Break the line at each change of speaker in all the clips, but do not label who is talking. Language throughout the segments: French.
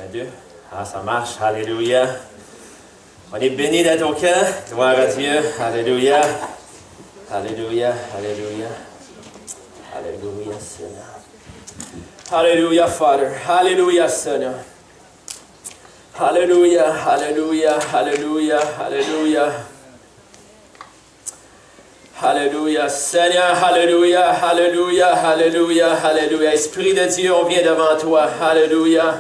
Un, deux. Ah, ça marche. Alléluia. On est béni d'être au camp. Gloire à Dieu. Alléluia. Alléluia. Alléluia. Alléluia, Seigneur. Alléluia, Father. Alléluia, Seigneur. Alléluia. Alléluia. Alléluia. Alléluia. Alléluia, Seigneur, alléluia, alléluia, alléluia, alléluia. Esprit de Dieu, on vient devant toi, alléluia.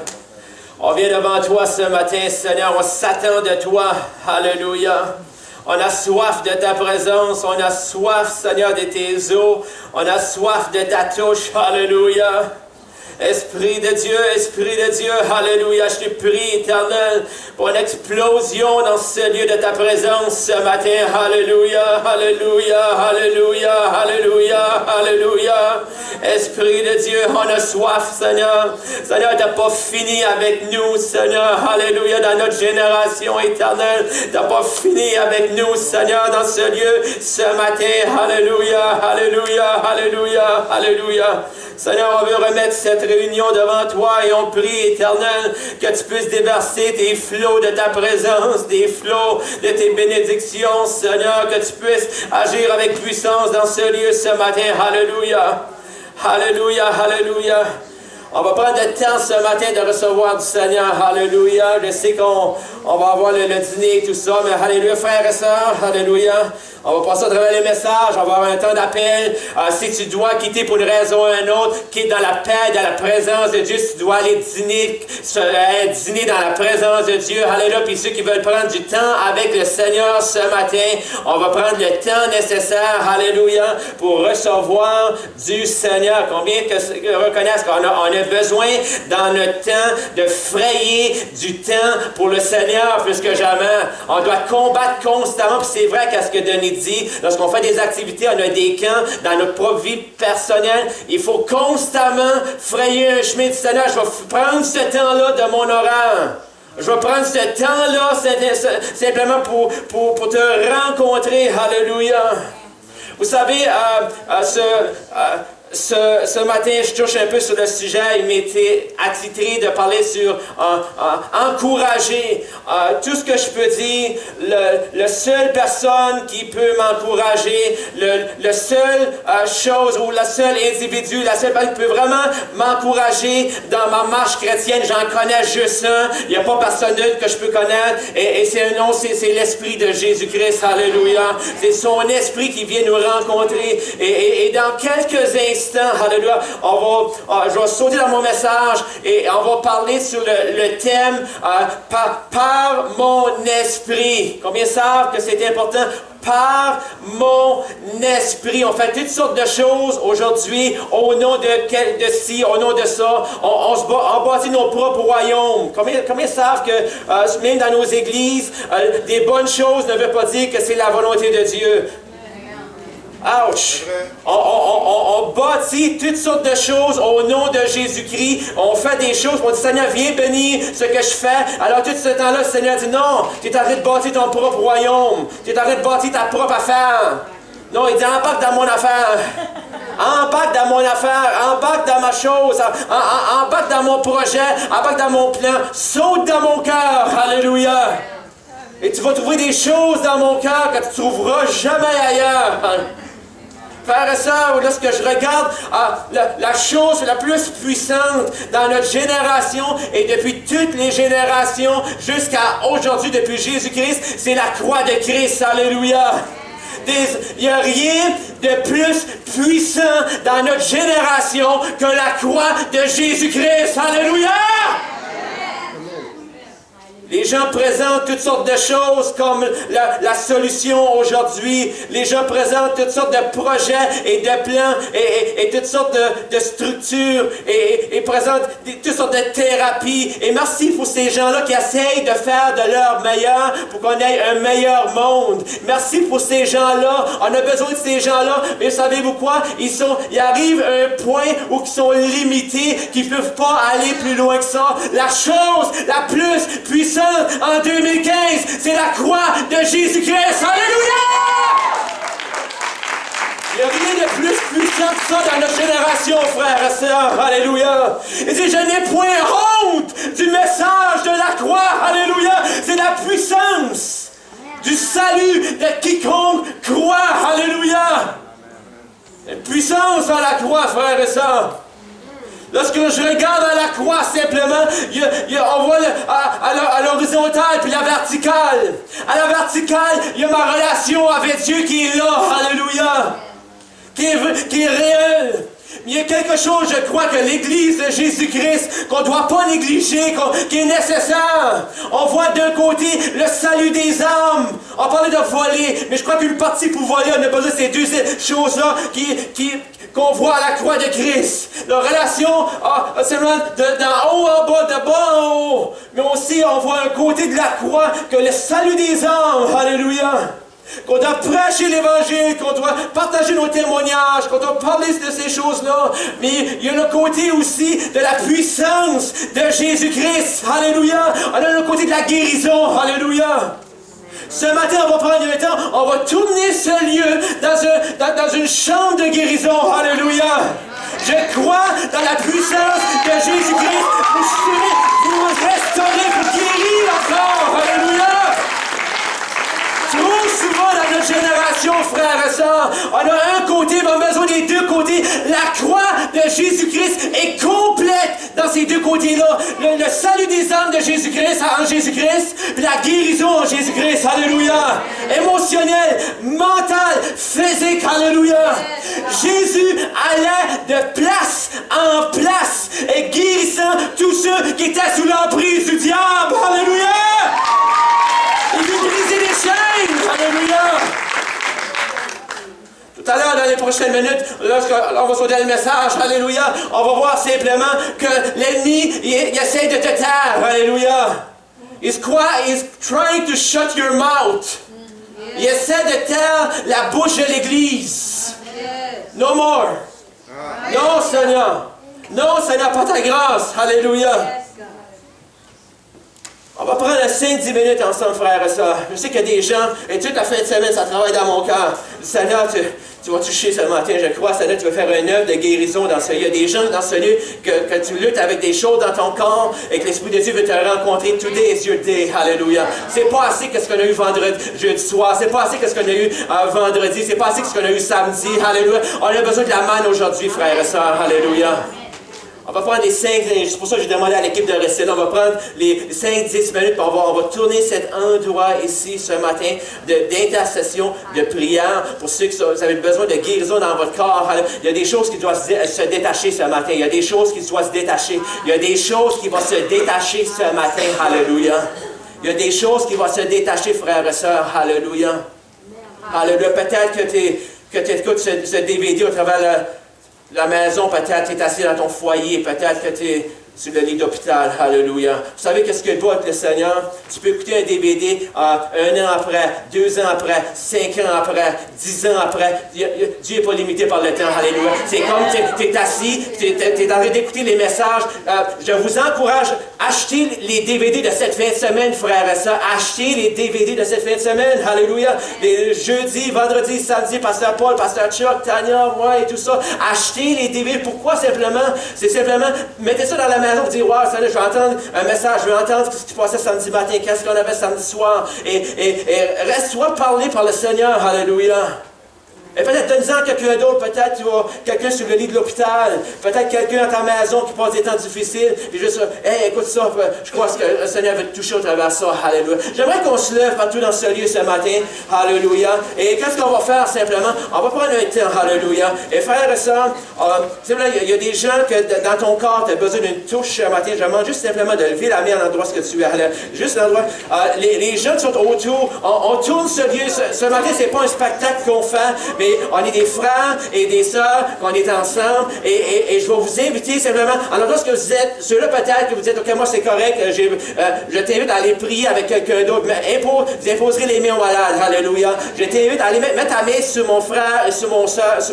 On vient devant toi ce matin, Seigneur, on s'attend de toi, alléluia. On a soif de ta présence, on a soif, Seigneur, de tes eaux, on a soif de ta touche, alléluia. Esprit de Dieu, alléluia, je te prie, Éternel, pour une explosion dans ce lieu de ta présence ce matin, alléluia, alléluia, alléluia, alléluia, alléluia. Esprit de Dieu, on a soif, Seigneur. Seigneur, tu n'as pas fini avec nous, Seigneur, alléluia, dans notre génération éternelle. Tu n'as pas fini avec nous, Seigneur, dans ce lieu ce matin, alléluia, alléluia, alléluia, alléluia. Seigneur, on veut remettre cette réunion devant toi et on prie, Éternel, que tu puisses déverser tes flots de ta présence, des flots de tes bénédictions, Seigneur, que tu puisses agir avec puissance dans ce lieu ce matin. Alléluia. Alléluia, alléluia. On va prendre le temps ce matin de recevoir du Seigneur. Alléluia. Je sais qu'on va avoir le dîner et tout ça, mais alléluia, frères et sœurs. Alléluia. On va passer à travers les messages, on va avoir un temps d'appel. Si tu dois quitter pour une raison ou une autre, quitte dans la paix, dans la présence de Dieu. Si tu dois aller dîner dans la présence de Dieu. Alléluia. Puis ceux qui veulent prendre du temps avec le Seigneur ce matin, on va prendre le temps nécessaire, alléluia, pour recevoir du Seigneur. Combien reconnaissent qu'on a besoin dans notre temps de frayer du temps pour le Seigneur plus que jamais. On doit combattre constamment, puis c'est vrai qu'à ce que Denis dit, lorsqu'on fait des activités, on a des camps dans notre propre vie personnelle, il faut constamment frayer un chemin du Seigneur. Je vais prendre ce temps-là de mon horaire. Je vais prendre ce temps-là simplement pour te rencontrer. Alléluia. Vous savez, ce matin, je touche un peu sur le sujet. Il m'était attitré de parler sur encourager. Tout ce que je peux dire, la seule personne qui peut m'encourager, le seul chose ou le seul individu, la seule personne qui peut vraiment m'encourager dans ma marche chrétienne, j'en connais juste un. Il n'y a pas personne d'autre que je peux connaître. Et c'est un nom, c'est l'Esprit de Jésus-Christ. Alléluia. C'est son Esprit qui vient nous rencontrer. Et dans quelques instants, alléluia, je vais sauter dans mon message et on va parler sur le thème par mon esprit. Combien savent que c'est important? Par mon esprit. On fait toutes sortes de choses aujourd'hui au nom de ci, au nom de ça. On bâtit nos propres royaumes. Combien savent que même dans nos églises, des bonnes choses ne veut pas dire que c'est la volonté de Dieu. Ouch! On bâtit toutes sortes de choses au nom de Jésus-Christ. On fait des choses. On dit, Seigneur, viens bénir ce que je fais. Alors tout ce temps-là, le Seigneur dit, non, tu es en train de bâtir ton propre royaume. Tu es en train de bâtir ta propre affaire. Non, il dit, embarque dans mon affaire. Embarque dans mon affaire. Embarque dans ma chose. Embarque dans mon projet. Embarque dans mon plan. Saute dans mon cœur. Alléluia. Et tu vas trouver des choses dans mon cœur que tu ne trouveras jamais ailleurs. Frères et sœurs, lorsque je regarde la chose la plus puissante dans notre génération et depuis toutes les générations jusqu'à aujourd'hui, depuis Jésus-Christ, c'est la croix de Christ. Alléluia! Il n'y a rien de plus puissant dans notre génération que la croix de Jésus-Christ. Alléluia! Les gens présentent toutes sortes de choses comme la solution aujourd'hui. Les gens présentent toutes sortes de projets et de plans et toutes sortes de structures et présentent toutes sortes de thérapies. Et merci pour ces gens-là qui essayent de faire de leur meilleur pour qu'on ait un meilleur monde. Merci pour ces gens-là. On a besoin de ces gens-là. Mais savez-vous quoi? Ils arrivent à un point où ils sont limités, qu'ils ne peuvent pas aller plus loin que ça. La chose la plus puissante en 2015, c'est la croix de Jésus-Christ. Alléluia! Il n'y a rien de plus puissant que ça dans notre génération, frères et sœurs. Alléluia! Il dit, je n'ai point honte du message de la croix. Alléluia. C'est la puissance du salut de quiconque croit. Alléluia. Une puissance dans la croix, frères et sœurs. Lorsque je regarde à la croix, simplement, on voit à l'horizontale puis la verticale. À la verticale, il y a ma relation avec Dieu qui est là. Alléluia. Qui est réelle. Il y a quelque chose, je crois, que l'Église de Jésus-Christ, qu'on ne doit pas négliger, qui est nécessaire. On voit d'un côté le salut des âmes. On parlait de voler, mais je crois qu'une partie pour voler, on a besoin de ces deux choses-là qu'on voit à la croix de Christ. La relation, c'est vraiment d'en haut en bas, de bas en haut. Mais aussi, on voit un côté de la croix, que le salut des âmes. Alléluia. Qu'on doit prêcher l'Évangile, qu'on doit partager nos témoignages, qu'on doit parler de ces choses-là. Mais il y a le côté aussi de la puissance de Jésus-Christ. Alléluia. On a le côté de la guérison. Alléluia. Ce matin, on va prendre un temps, on va tourner ce lieu dans une chambre de guérison. Alléluia. Je crois dans la puissance de Jésus-Christ pour restaurer, pour guérir encore. Alléluia. Trop souvent dans notre génération, frères et sœurs, on a un côté, mais on a besoin des deux côtés. La croix de Jésus-Christ est complète dans ces deux côtés-là. Le salut des âmes de Jésus-Christ en Jésus-Christ, puis la guérison en Jésus-Christ. Alléluia. Émotionnel, mental, physique. Alléluia. Jésus allait de place en place et guérissant tous ceux qui étaient sous l'emprise du diable. Alléluia. Il veut briser les chaînes. Alléluia. Tout à l'heure, dans les prochaines minutes, lorsqu'on va sauter le message, alléluia, on va voir simplement que l'ennemi, il essaie de te taire. Alléluia. He's trying to shut your mouth. Il essaie de taire la bouche de l'Église. No more. Non, Seigneur. Non, Seigneur, par ta grâce. Alléluia. On va prendre 5-10 minutes ensemble, frères et sœurs. Je sais qu'il y a des gens, et toute la fin de semaine, ça travaille dans mon cœur. Seigneur, tu vas toucher ce matin, je crois. Seigneur, tu vas faire une œuvre de guérison dans ce lieu. Il y a des gens dans ce lieu que tu luttes avec des choses dans ton corps et que l'Esprit de Dieu veut te rencontrer. Today is your day. Alléluia. C'est pas assez que ce qu'on a eu jeudi soir. C'est pas assez que ce qu'on a eu vendredi. C'est pas assez que ce qu'on a eu samedi. Alléluia. On a besoin de la manne aujourd'hui, frères et sœurs. Alléluia. On va prendre les 5, c'est pour ça que j'ai demandé à l'équipe de rester là. On va prendre les 5-10 minutes, puis on va tourner cet endroit ici ce matin d'intercession, de prière pour ceux qui vous avez besoin de guérison dans votre corps. Il y a des choses qui doivent se détacher ce matin. Il y a des choses qui doivent se détacher. Il y a des choses qui vont se détacher ce matin. Alléluia. Il y a des choses qui vont se détacher, frères et sœurs. Alléluia. Alléluia. Peut-être que tu écoutes ce DVD au travers la maison, peut-être tu es assis dans ton foyer, peut-être que tu es sur le lit d'hôpital. Alléluia. Vous savez qu'est-ce que doit être le Seigneur? Tu peux écouter un DVD 1 an après, 2 ans après, 5 ans après, 10 ans après. Dieu n'est pas limité par le temps. Alléluia. C'est comme tu es assis, tu es en train d'écouter les messages. Je vous encourage, achetez les DVD de cette fin de semaine, frères et sœurs. Achetez les DVD de cette fin de semaine. Alléluia. Les jeudis, vendredis, samedi, Pasteur Paul, Pasteur Chuck, Tania, moi et tout ça. Achetez les DVD. Pourquoi simplement? C'est simplement, mettez ça dans la maison et dire, wow, je vais entendre un message, je vais entendre ce qui passait samedi matin, qu'est-ce qu'on avait samedi soir. Et reste-toi parler par le Seigneur. Alléluia. Et peut-être donne-en quelqu'un d'autre, peut-être tu as quelqu'un sur le lit de l'hôpital, peut-être quelqu'un dans ta maison qui passe des temps difficiles, et juste, hey, écoute ça, je crois que le Seigneur veut te toucher au travers de ça. Alléluia. J'aimerais qu'on se lève partout dans ce lieu ce matin. Alléluia. Et qu'est-ce qu'on va faire simplement? On va prendre un temps. Alléluia. Et frères et sœurs, il y a des gens que dans ton corps, tu as besoin d'une touche ce matin. Je demande juste simplement de lever la main à l'endroit où tu es. Juste l'endroit. Les gens qui sont autour, on tourne ce lieu. Ce matin, c'est pas un spectacle qu'on fait, mais on est des frères et des sœurs, on est ensemble, et je vais vous inviter simplement, en l'endroit que vous êtes, ceux-là peut-être que vous dites, ok, moi c'est correct, je t'invite à aller prier avec quelqu'un d'autre, mais vous imposerez les mains aux malades, alléluia. Je t'invite à aller mettre ta main sur mon frère et sur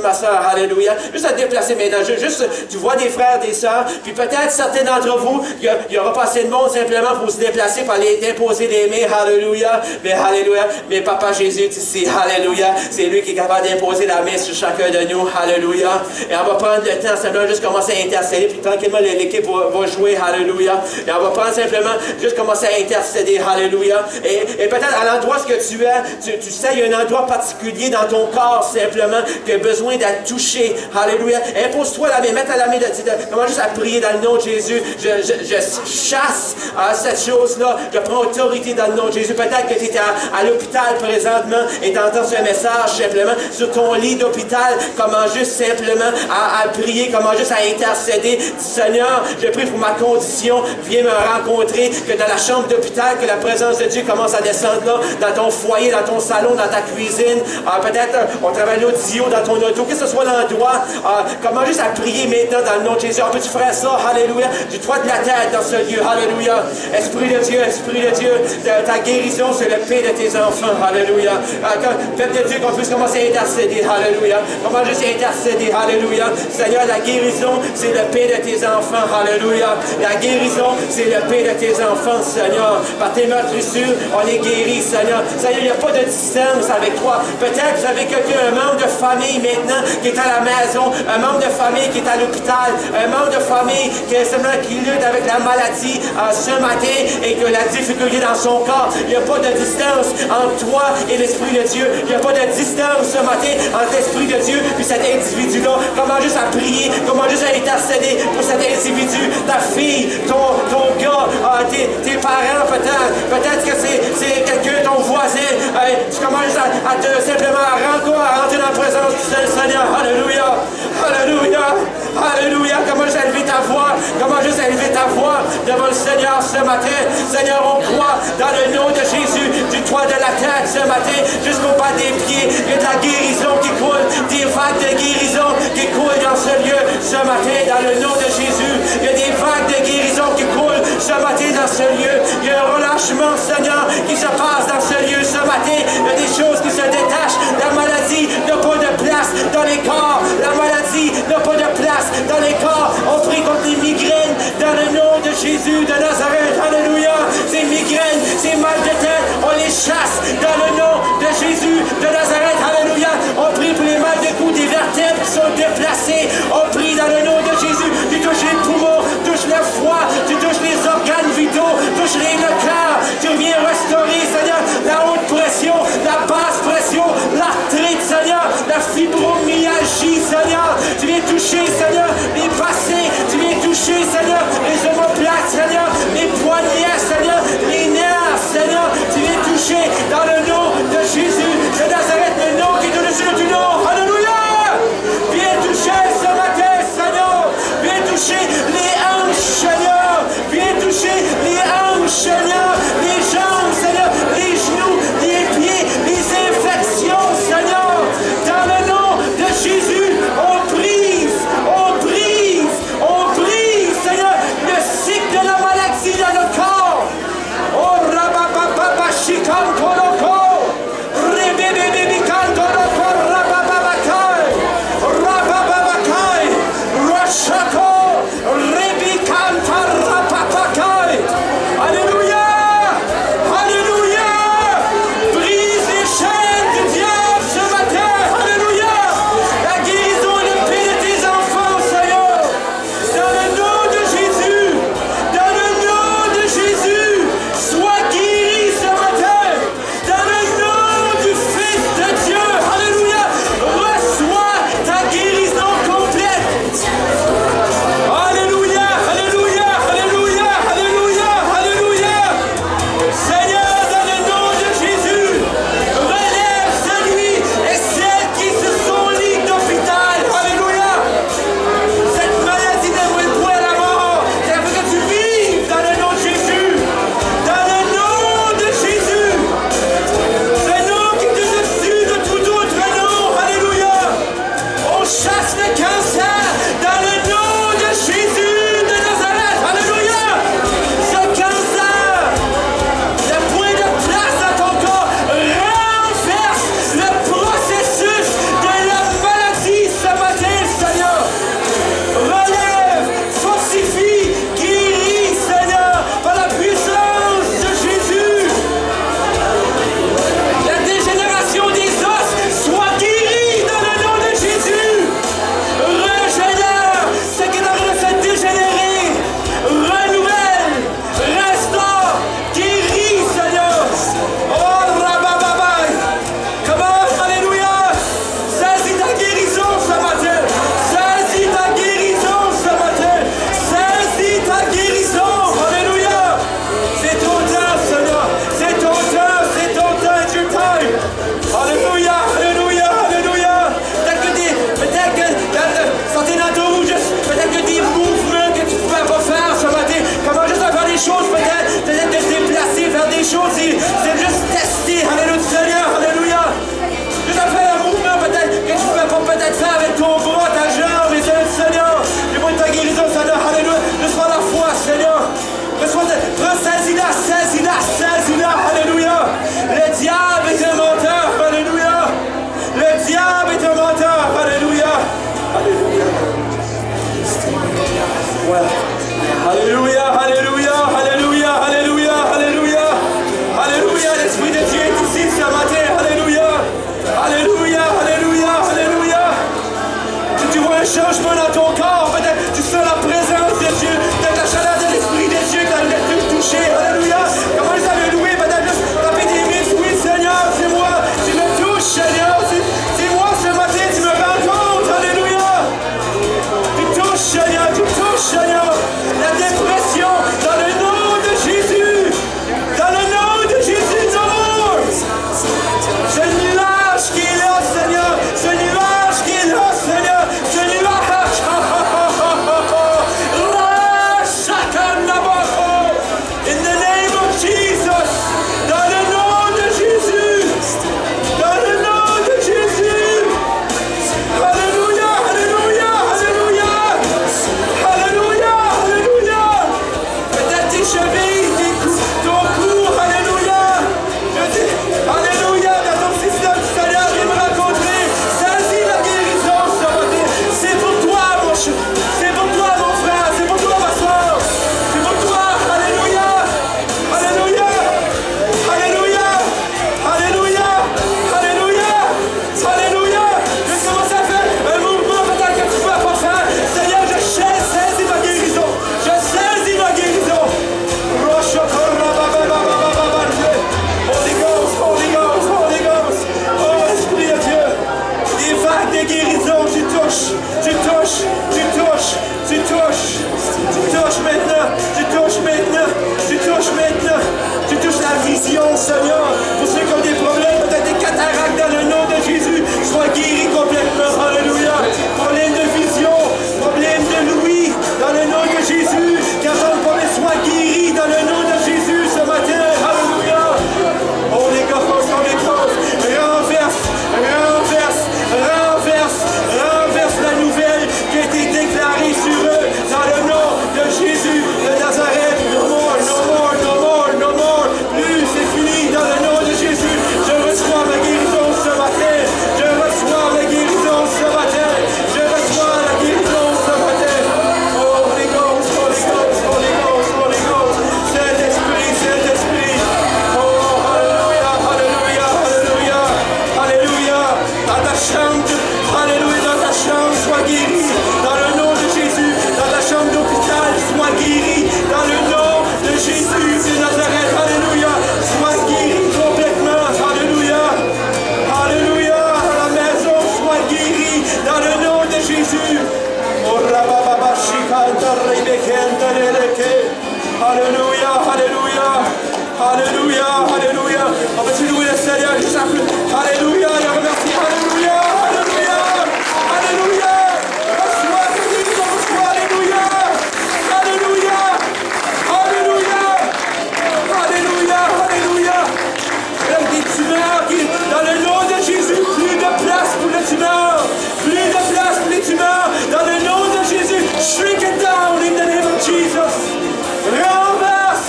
ma sœur, alléluia. Juste à déplacer maintenant, juste, tu vois des frères, des sœurs, puis peut-être certains d'entre vous, il y aura pas assez de monde simplement pour se déplacer, pour aller imposer les mains, alléluia, mais papa Jésus est ici, alléluia, c'est lui qui est capable imposer la main sur chacun de nous. Alléluia. Et on va prendre le temps simplement juste commencer à intercéder. Puis tranquillement, l'équipe va jouer. Alléluia. Et on va prendre simplement juste commencer à intercéder. Alléluia. Et peut-être à l'endroit que tu es, tu sais, il y a un endroit particulier dans ton corps simplement qui a besoin d'être touché. Alléluia. Impose-toi la main. Mets à la main. Commence juste à prier dans le nom de Jésus. Je chasse cette chose-là. Je prends autorité dans le nom de Jésus. Peut-être que tu es à l'hôpital présentement et tu entends ce message simplement sur ton lit d'hôpital. Commence juste simplement à prier. Commence juste à intercéder. Seigneur, je prie pour ma condition. Viens me rencontrer. Que dans la chambre d'hôpital, que la présence de Dieu commence à descendre là, dans ton foyer, dans ton salon, dans ta cuisine. Peut-être on travaille l'audio dans ton auto. Que ce soit l'endroit. Commence juste à prier maintenant dans le nom de Jésus. Peux-tu faire ça? Alléluia. Du toit de la tête dans ce lieu. Alléluia. Esprit de Dieu, ta guérison, c'est le paix de tes enfants. Alléluia. Peuple de Dieu, qu'on puisse commencer à intercéder. Alléluia. Comment juste intercéder. Alléluia. Seigneur, la guérison, c'est le paix de tes enfants. Alléluia. La guérison, c'est le paix de tes enfants, Seigneur. Par tes meurtrissures, on est guéris, Seigneur. Seigneur, il n'y a pas de distance avec toi. Peut-être que vous avez quelqu'un, un membre de famille maintenant, qui est à la maison, un membre de famille qui est à l'hôpital, un membre de famille qui lutte avec la maladie ce matin et que la difficulté dans son corps. Il n'y a pas de distance entre toi et l'Esprit de Dieu. Il n'y a pas de distance ce matin entre l'Esprit de Dieu et cet individu-là. Comment juste à prier, comment juste à intercéder pour cet individu, ta fille, ton gars, tes parents peut-être que c'est quelqu'un, ton voisin. Tu commences à te simplement à rentrer dans la présence du Seigneur. Alléluia. Alléluia. Alléluia. Comment juste élever ta voix. Comment juste élever ta voix devant le Seigneur ce matin. Seigneur, on croit dans le nom de Jésus, du toit de la tête ce matin jusqu'au bas des pieds. Il y a de la guérison qui coule, des vagues de guérison qui coulent dans ce lieu ce matin dans le nom de Jésus. Il y a des vagues de guérison qui coulent ce matin dans ce lieu. Il y a un relâchement, Seigneur, qui se passe dans ce lieu ce matin. Il y a des choses qui se détachent. La maladie n'a pas de place dans les corps. La maladie n'a pas de place dans les corps. On prie contre les migraines dans le nom de Jésus de Nazareth. Alléluia. Ces migraines, ces mal de tête, on les chasse dans le nom de Jésus de Nazareth. Alléluia. On prie pour les mal de cou, des vertèbres qui sont déplacées. On prie dans le nom de Jésus. Tu touches les poumons, touche le foie, tu touches les organes vitaux, touche le cœur. Tu viens restaurer, Seigneur, la haute pression, la basse pression, l'arthrite, Seigneur, la fibromyalgie, Seigneur. Tu viens toucher, Seigneur, les bassins. Tu viens toucher, Seigneur, les omoplates, Seigneur, les poignets, Seigneur, les nerfs, Seigneur. Tu viens toucher dans le nom de Jésus de Nazareth. tumeurs. Plus de place pour les tumeurs. Dans le nom de Jésus, shrink it down in the name of Jesus. Renverse.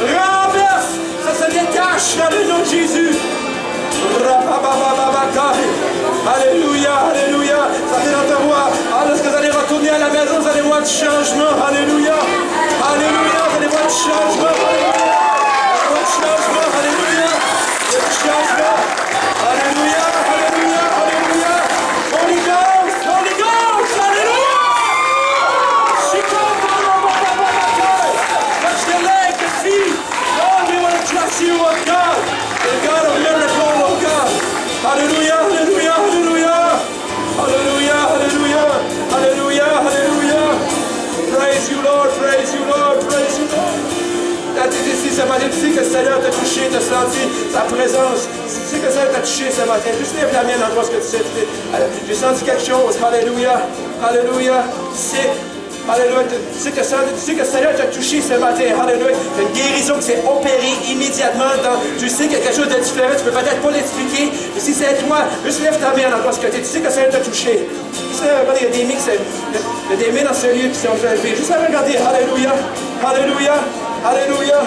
Renverse. Ça se détache dans le nom de Jésus. Alléluia, alléluia. Ça fait dans ta voix. Lorsque vous allez retourner à la maison, vous allez voir du changement. Alléluia. Alléluia, vous allez voir du changement. Alléluia. Du changement, alléluia. Du changement. Alléluia, alléluia, alléluia. Holy Ghost, Holy Ghost, alléluia. Touch the leg, the feet. Lord, we want to trust you, oh God. The God of miracle, oh God. Alléluia, alléluia, alléluia. Alléluia, alléluia. Alléluia, alléluia. Praise you, Lord, praise you, Lord, praise you, Lord. Quand tu es ici ce matin, tu sais que le Seigneur t'a touché, t'a senti sa présence. Tu sais que le Seigneur t'a touché ce matin. Juste lève la mienne dans ce que tu sais. J'ai senti quelque chose. Alléluia. Alléluia. Alléluia. Tu sais que le Seigneur t'a touché ce matin. Alléluia. Une guérison qui s'est opérée immédiatement. Tu sais qu'il y a quelque chose de différent. Tu ne peux peut-être pas l'expliquer. Mais si c'est toi, juste lève ta main dans ce que tu sais que le Seigneur t'a touché. Tu sais, regardez, il y a des mains il y a des mains dans ce lieu qui sont levées. Juste à regarder. Alléluia. Alléluia. Alléluia.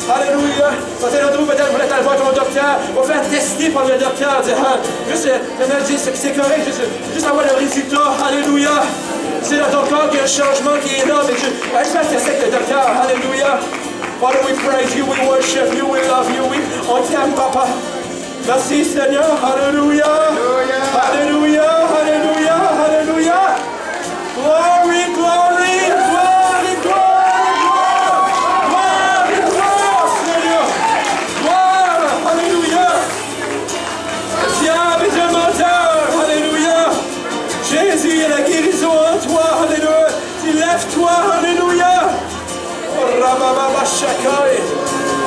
Alléluia. Certains d'entre vous, peut-être, vous êtes allé voir ton docteur. On va faire tester par le docteur. Juste, maintenant, dire c'est correct. Juste avoir le résultat. Alléluia. C'est dans ton corps qu'il y a un changement qui est là. Mais allez faire tester avec le docteur. Alléluia. Father, we praise you, we worship you, we love you. On t'aime, Papa. Merci, Seigneur. Alléluia. Alléluia. Alléluia. Alléluia. Glory, glory, glory, glory. Jésus, il y a la guérison en toi, alléluia. Tu lèves-toi, alléluia.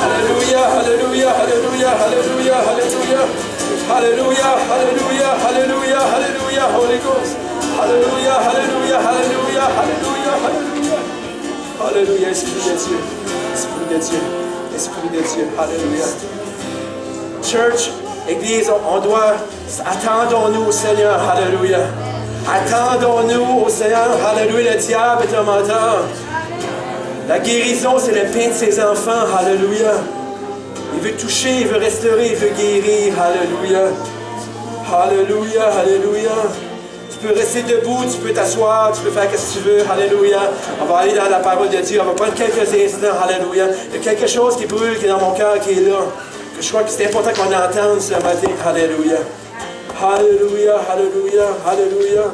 Alléluia, alléluia, alléluia, alléluia, alléluia. Alléluia, alléluia, alléluia, alléluia, Holy Ghost. Alléluia, alléluia, alléluia, alléluia, alléluia. Alléluia, Esprit de Dieu, Esprit de Dieu, Esprit de Dieu, alléluia. Church, Église, on doit, attendons-nous au Seigneur, alléluia. Attendons-nous au Seigneur. Alléluia, le diable est un menteur. La guérison, c'est le pain de ses enfants. Alléluia. Il veut toucher, il veut restaurer, il veut guérir. Alléluia. Alléluia, alléluia. Tu peux rester debout, tu peux t'asseoir, tu peux faire ce que tu veux. Alléluia. On va aller dans la parole de Dieu. On va prendre quelques instants. Alléluia. Il y a quelque chose qui brûle, qui est dans mon cœur, qui est là. Que je crois que c'est important qu'on entende ce matin. Alléluia. Alléluia, alléluia, alléluia.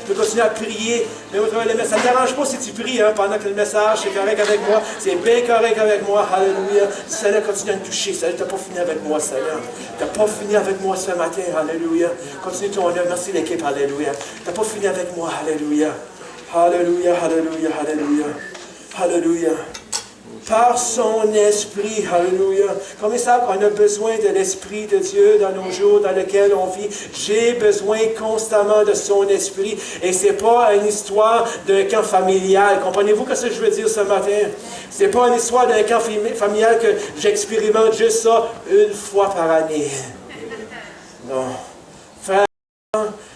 Tu peux continuer à prier. Mais ça ne te dérange pas si tu pries pendant que le message est correct avec moi. C'est bien correct avec moi. Alléluia. Seigneur, continue à me toucher. Seigneur, tu n'as pas fini avec moi, Seigneur. Tu n'as pas fini avec moi ce matin. Alléluia. Continue ton œuvre. Merci l'équipe. Alléluia. Tu n'as pas fini avec moi. Alléluia. Alléluia, alléluia, alléluia. Alléluia. Par son esprit, alléluia. Comme ils savent qu'on a besoin de l'esprit de Dieu dans nos jours dans lesquels on vit. J'ai besoin constamment de son esprit. Et ce n'est pas une histoire d'un camp familial. Comprenez-vous ce que je veux dire ce matin? Ce n'est pas une histoire d'un camp familial que j'expérimente juste ça une fois par année. Non. Frère,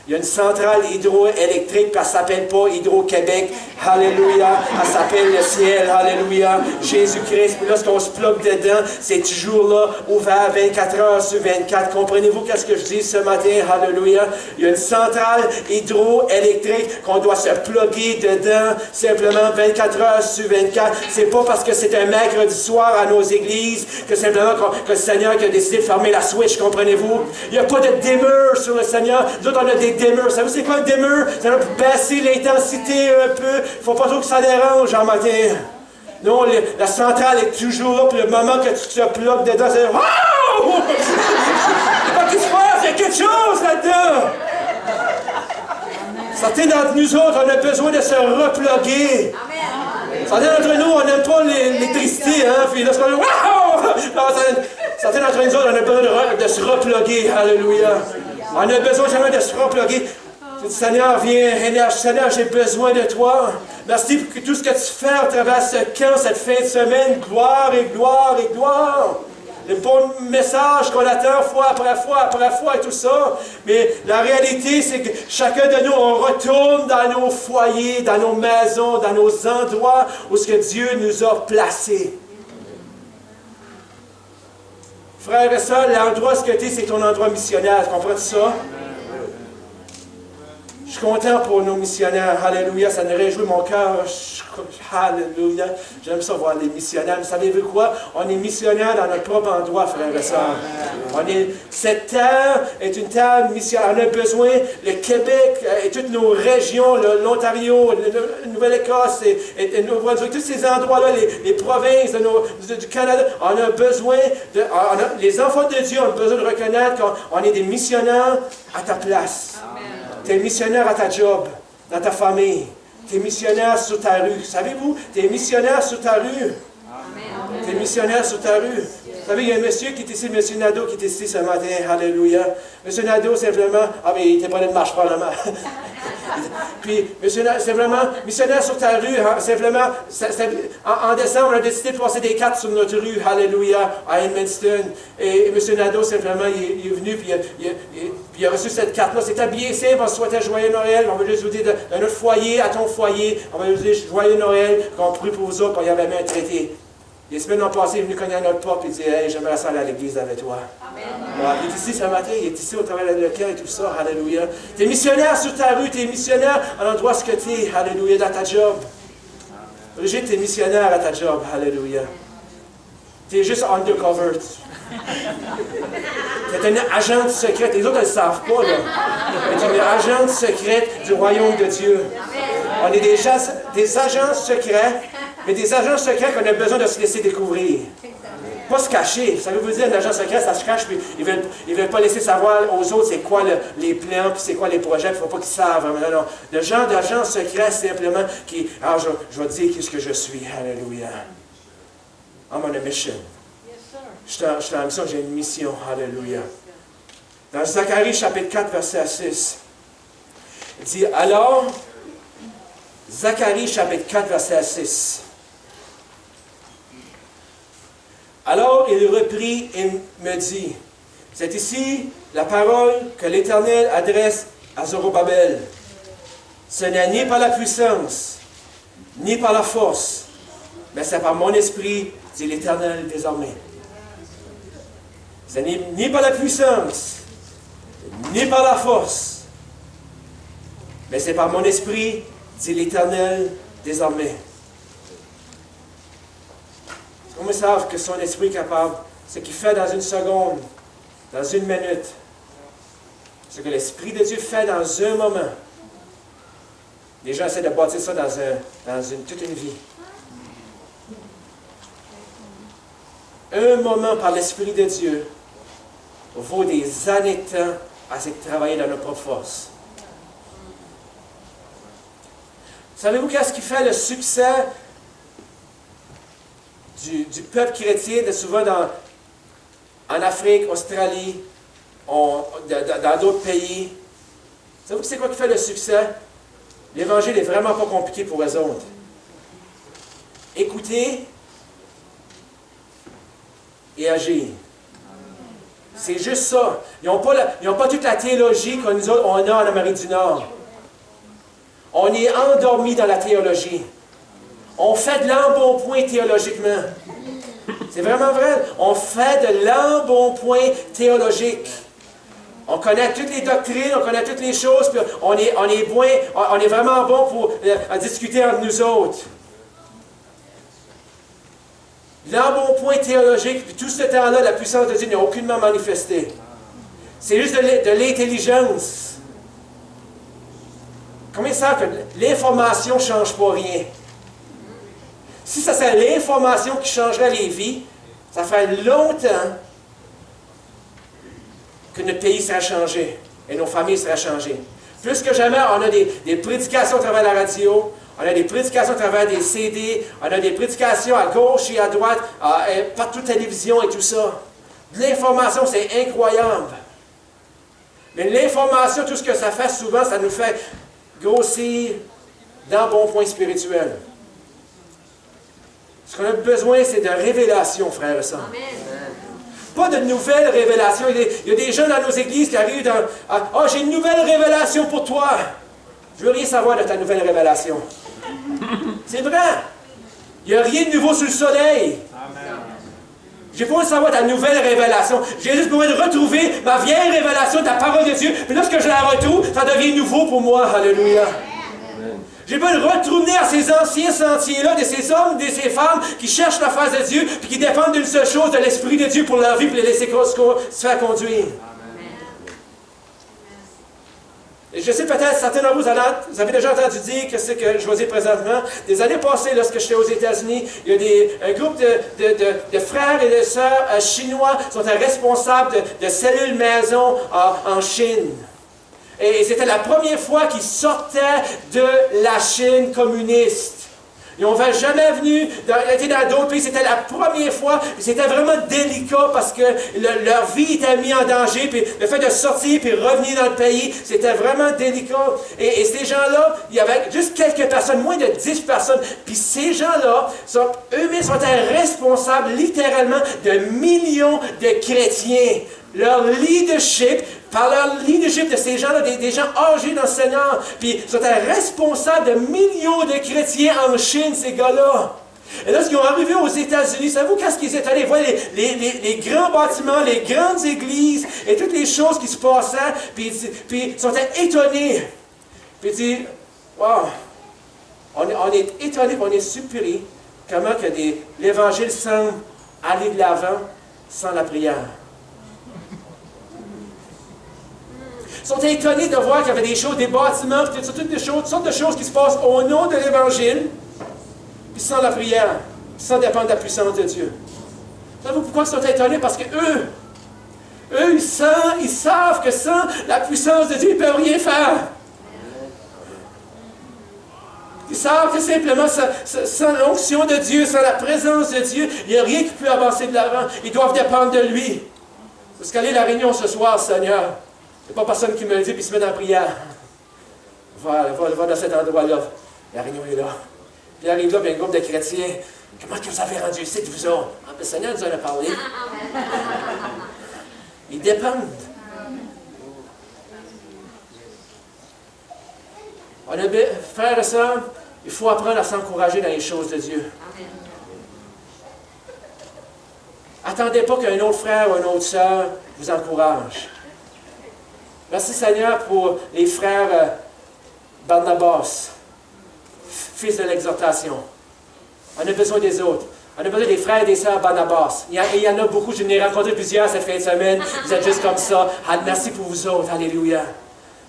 il y a une centrale hydroélectrique, puis elle ne s'appelle pas Hydro-Québec. Alléluia. Elle s'appelle le ciel. Alléluia. Jésus-Christ. Puis lorsqu'on se plug dedans, c'est toujours là, ouvert 24 heures sur 24. Comprenez-vous qu'est-ce que je dis ce matin? Alléluia. Il y a une centrale hydroélectrique qu'on doit se plugger dedans simplement 24 heures sur 24. C'est pas parce que c'est un mercredi soir à nos églises que simplement que le Seigneur qui a décidé de fermer la switch. Comprenez-vous? Il n'y a pas de dimmer sur le Seigneur. Nous autres, on a des dimmer. Savez-vous c'est quoi un dimmer? C'est pour baisser l'intensité un peu. Il ne faut pas trop que ça dérange en matin. Non, la centrale est toujours là. Puis le moment que tu te plugues dedans, c'est wow! Qu'est-ce qui se passe? Il y a quelque chose là-dedans. Certains d'entre nous autres, on a besoin de se repluguer. Certains d'entre nous, on n'aime pas l'électricité. Puis lorsqu'on dit wow! Certains d'entre nous autres, on a besoin de se repluguer. Alléluia. On a besoin jamais de se repluguer. Seigneur, viens, Seigneur, j'ai besoin de toi. Merci pour tout ce que tu fais à travers ce camp, cette fin de semaine. Gloire et gloire et gloire.
le bon message qu'on attend fois après fois après fois et tout ça. Mais la réalité, c'est que chacun de nous, on retourne dans nos foyers, dans nos maisons, dans nos endroits où ce que Dieu nous a placés. Frères et sœurs, l'endroit où tu es, c'est ton endroit missionnaire. Tu comprends ça? Je suis content pour nos missionnaires. Alléluia, ça nous réjouit mon cœur. Alléluia. J'aime ça voir les missionnaires. Mais savez-vous quoi? On est missionnaires dans notre propre endroit, frères et sœurs. Cette terre est une terre missionnaire. On a besoin, le Québec et toutes nos régions, l'Ontario, la Nouvelle-Écosse et le Nouveau-Brunswick, tous ces endroits-là, les provinces du Canada, on a besoin les enfants de Dieu ont besoin de reconnaître qu'on est des missionnaires à ta place. Tu es missionnaire à ta job, dans ta famille. Tu es missionnaire sur ta rue. Savez-vous, tu es missionnaire sur ta rue. Tu es missionnaire sur ta rue. Vous savez, il y a un monsieur qui est ici, M. Nadeau, qui est ici ce matin. Alléluia. M. Nadeau, simplement... Ah, mais il n'était pas là de marche parlement. Puis, simplement, missionnaire sur ta rue, hein, simplement, en décembre, on a décidé de passer des cartes sur notre rue, Alléluia, à Edmundston. Et M. Nadeau, simplement, il est venu, puis il a reçu cette carte-là. C'est habillé simple, on souhaitait Joyeux Noël. On va juste vous dire, de notre foyer à ton foyer, on va vous dire Joyeux Noël, qu'on prie pour vous autres, qu'on y avait mis un traité. Les semaines ont passé, il est venu cogner à notre porte et il dit hey, j'aimerais ça aller à l'église avec toi. Amen. Ouais, il est ici ce matin, il est ici au travers de lequel et tout ça. Alléluia. Tu es missionnaire sur ta rue, tu es missionnaire à l'endroit où tu es. Alléluia, dans ta job. Brigitte, tu es missionnaire à ta job. Alléluia. Tu es juste undercover. Tu es une agente secrète. Les autres ne le savent pas, là. Tu es une agente secrète du royaume de Dieu. On est des agents secrets. Mais des agents secrets qu'on a besoin de se laisser découvrir. Pas se cacher. Ça veut vous dire, un agent secret, ça se cache, puis ils veulent pas laisser savoir aux autres c'est quoi les plans, puis c'est quoi les projets, il ne faut pas qu'ils savent. Non. Le genre d'agent secret, simplement, qui, alors je vais te dire qu'est-ce que je suis. Alléluia. I'm on a mission. Je suis en mission, j'ai une mission. Alléluia. Dans Zacharie, chapitre 4, verset 6, il dit, alors, Zacharie, chapitre 4, verset 6, alors il reprit et me dit, c'est ici la parole que l'Éternel adresse à Zorobabel. Ce n'est ni par la puissance, ni par la force, mais c'est par mon esprit, dit l'Éternel désormais. Ce n'est ni par la puissance, ni par la force, mais c'est par mon esprit, dit l'Éternel désormais. Comment savent que son esprit est capable? Ce qu'il fait dans une seconde, dans une minute. Ce que l'Esprit de Dieu fait dans un moment. Les gens essaient de bâtir ça toute une vie. Un moment par l'Esprit de Dieu vaut des années de temps à se travailler dans nos propres forces. Savez-vous qu'est-ce qui fait le succès du peuple chrétien, de souvent en Afrique, Australie, dans d'autres pays? Savez-vous c'est quoi qui fait le succès? L'Évangile n'est vraiment pas compliqué pour eux autres. Écouter et agir. C'est juste ça. Ils n'ont pas toute la théologie que nous autres, on a en Amérique du Nord. On est endormi dans la théologie. On fait de l'embonpoint théologiquement. C'est vraiment vrai. On fait de l'embonpoint théologique. On connaît toutes les doctrines, on connaît toutes les choses, puis on est vraiment bon pour discuter entre nous autres. L'embonpoint théologique, puis tout ce temps-là, la puissance de Dieu n'est aucunement manifestée. C'est juste de l'intelligence. Combien ça que l'information ne change pas rien? Si ça serait l'information qui changerait les vies, ça ferait longtemps que notre pays serait changé et nos familles seraient changées. Plus que jamais, on a des prédications à travers la radio, on a des prédications à travers des CD, on a des prédications à gauche et à droite, partout télévision et tout ça. De l'information, c'est incroyable. Mais l'information, tout ce que ça fait souvent, ça nous fait grossir dans bon point spirituel. Ce qu'on a besoin, c'est de révélation, frères et sœurs. pas de nouvelles révélations. Il y a des gens dans nos églises qui arrivent dans « Ah, j'ai une nouvelle révélation pour toi. » Je veux rien savoir de ta nouvelle révélation. C'est vrai. Il n'y a rien de nouveau sous le soleil. J'ai pas besoin de savoir ta nouvelle révélation. J'ai juste besoin de retrouver ma vieille révélation de la parole de Dieu. Puis lorsque je la retrouve, ça devient nouveau pour moi. Alléluia. J'ai besoin de retourner à ces anciens sentiers-là, de ces hommes, de ces femmes qui cherchent la face de Dieu, puis qui dépendent d'une seule chose, de l'Esprit de Dieu pour leur vie, pour les laisser se faire conduire. Et je sais peut-être, certains d'entre vous avez déjà entendu dire que c'est que je vous dis présentement. Des années passées, lorsque j'étais aux États-Unis, il y a un groupe de frères et de sœurs chinois qui sont responsables de cellules maison en Chine. Et c'était la première fois qu'ils sortaient de la Chine communiste. Ils n'ont jamais venu, été dans d'autres pays, c'était la première fois. C'était vraiment délicat parce que leur vie était mise en danger. Puis le fait de sortir et revenir dans le pays, c'était vraiment délicat. Et ces gens-là, il y avait juste quelques personnes, moins de 10 personnes. Puis ces gens-là, eux-mêmes sont responsables littéralement de millions de chrétiens. Leur leadership, par leur leadership de ces gens-là, des gens âgés dans le Seigneur, puis ils sont responsables de millions de chrétiens en Chine, ces gars-là. Et lorsqu'ils sont arrivés aux États-Unis, savez-vous qu'est-ce qu'ils étaient allés voir les grands bâtiments, les grandes églises, et toutes les choses qui se passaient, puis ils sont étonnés. Puis ils disent, wow, on est étonnés, on est surpris comment que l'Évangile semble aller de l'avant sans la prière. Ils sont étonnés de voir qu'il y avait des choses, des bâtiments, toutes sortes de choses qui se passent au nom de l'Évangile, puis sans la prière, sans dépendre de la puissance de Dieu. Savez-vous pourquoi ils sont étonnés? Parce que eux, ils savent que sans la puissance de Dieu, ils ne peuvent rien faire. Ils savent que simplement, sans l'onction de Dieu, sans la présence de Dieu, il n'y a rien qui peut avancer de l'avant. Ils doivent dépendre de lui. Parce qu'aller à la réunion ce soir, Seigneur, il n'y a pas personne qui me le dit, puis il se met dans la prière. Va dans cet endroit-là. La réunion est là. Puis il arrive là, puis il y a un groupe de chrétiens. Comment que vous avez rendu ici, vous autres? Ah, le Seigneur nous en a parlé. Ils dépendent. Frères et sœurs, il faut apprendre à s'encourager dans les choses de Dieu. Attendez pas qu'un autre frère ou une autre sœur vous encourage. Merci Seigneur pour les frères Barnabas, fils de l'exhortation. On a besoin des autres. On a besoin des frères et des sœurs Barnabas. Il y en a beaucoup, je n'ai rencontré plusieurs cette fin de semaine. Vous êtes juste comme ça. Ah, merci pour vous autres. Alléluia.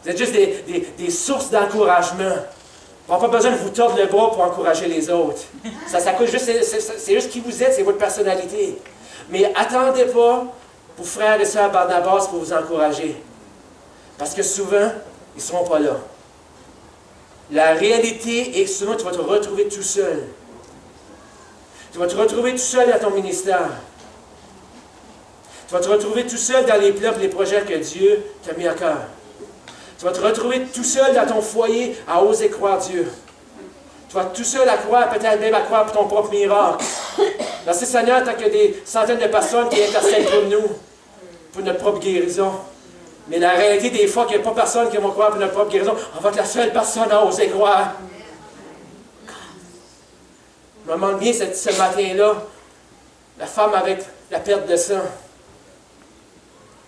Vous êtes juste des sources d'encouragement. On n'a pas besoin de vous tordre le bras pour encourager les autres. Ça coûte juste, c'est juste qui vous êtes, c'est votre personnalité. Mais attendez pas pour frères et sœurs Barnabas pour vous encourager. Parce que souvent, ils ne seront pas là. La réalité est que souvent, tu vas te retrouver tout seul. Tu vas te retrouver tout seul dans ton ministère. Tu vas te retrouver tout seul dans les plans et les projets que Dieu t'a mis à cœur. Tu vas te retrouver tout seul dans ton foyer à oser croire Dieu. Tu vas tout seul à croire, peut-être même à croire pour ton propre miracle. Merci Seigneur, tant qu'il y a des centaines de personnes qui intercèdent pour nous, pour notre propre guérison. Mais la réalité des fois qu'il n'y a pas personne qui va croire pour notre propre guérison, on va être la seule personne à oser croire. Je me demande bien ce matin-là, la femme avec la perte de sang.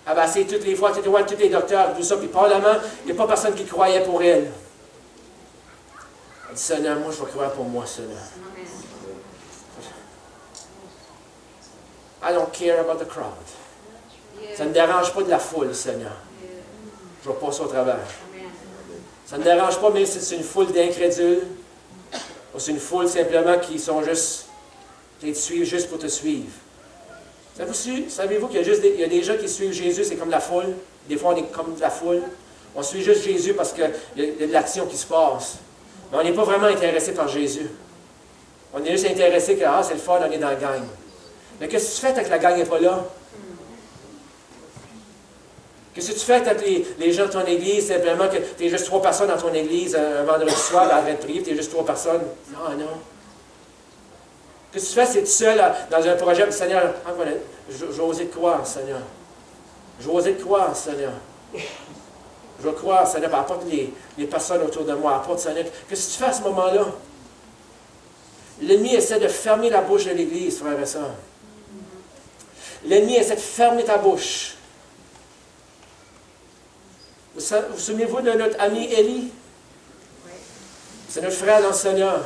Elle va essayer toutes les fois, tous les docteurs, tout ça, puis probablement, il n'y a pas personne qui croyait pour elle. Elle dit, Seigneur, moi je vais croire pour moi, Seigneur. I don't care about the crowd. Ça ne dérange pas de la foule, Seigneur. Je vais passer au travers. Ça ne dérange pas, mais c'est une foule d'incrédules. Ou c'est une foule simplement qui sont juste, qui te suivent juste pour te suivre. Savez-vous qu'il y a des gens qui suivent Jésus, c'est comme la foule. Des fois, on est comme la foule. On suit juste Jésus parce qu'il y a de l'action qui se passe. Mais on n'est pas vraiment intéressé par Jésus. On est juste intéressé que, c'est le fun, on est dans la gang. Mais qu'est-ce que tu fais tant que la gang n'est pas là? Qu'est-ce que tu fais quand les gens de ton église, simplement que tu es juste 3 personnes dans ton église un vendredi soir en train de prier, tu es juste 3 personnes? Non. Que tu fais, c'est tout seul dans un projet, puis Seigneur, j'ai osé te croire, Seigneur. J'ai osé te croire, Seigneur. Je vais croire, Seigneur, apporte les personnes autour de moi, apporte, Seigneur. Qu'est-ce que tu fais à ce moment-là? L'ennemi essaie de fermer la bouche de l'Église, frère et sœur. L'ennemi essaie de fermer ta bouche. Vous souvenez-vous de notre ami Élie? C'est notre frère dans le Seigneur.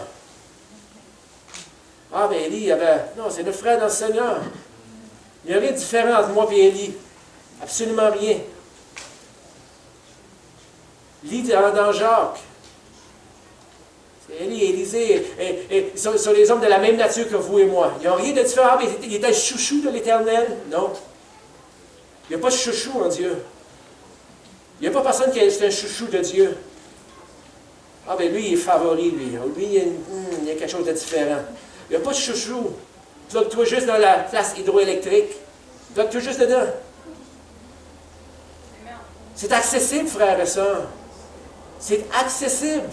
Ah, mais Élie, non, c'est notre frère dans le Seigneur. Il n'y a rien de différent entre moi et Élie. Absolument rien. Lis dans Jacques. C'est Élie et Élisée. Ils sont les hommes de la même nature que vous et moi. Ils n'ont rien de différent. Ah, mais il était le chouchou de l'Éternel. Non. Il n'y a pas de chouchou en Dieu. Il n'y a pas personne qui est un chouchou de Dieu. Ah, ben lui, il est favori, lui. Lui, il y a quelque chose de différent. Il n'y a pas de chouchou. Bloque-toi juste dans la place hydroélectrique. Bloque-toi juste dedans. C'est accessible, frères et sœurs. C'est accessible.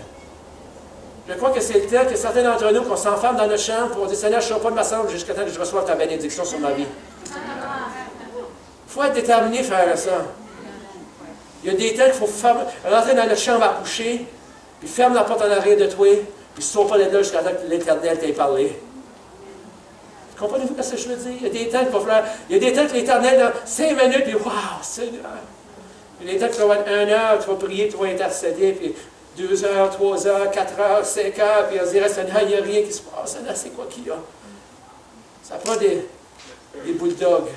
Je crois que c'est le temps que certains d'entre nous, qu'on s'enferme dans notre chambre pour dire, Seigneur, je ne sors pas de ma chambre jusqu'à temps que je reçoive ta bénédiction sur ma vie. Il faut être déterminé, frères et sœurs. Il y a des temps qu'il faut rentrer dans notre chambre à coucher, puis ferme la porte en arrière de toi, puis ne sors pas de là jusqu'à temps que l'Éternel t'ait parlé. Comprenez-vous ce que je veux dire? Il y a des temps qu'il va falloir. Il y a des temps que l'Éternel, dans 5 minutes, puis waouh, Seigneur! Il y a des temps que tu vas avoir 1 heure, tu vas prier, tu vas intercéder, puis 2 heures, 3 heures, 4 heures, 5 heures, puis on se dirait, Seigneur, il n'y a rien qui se passe. Seigneur, c'est quoi qu'il y a? Ça prend des bulldogs.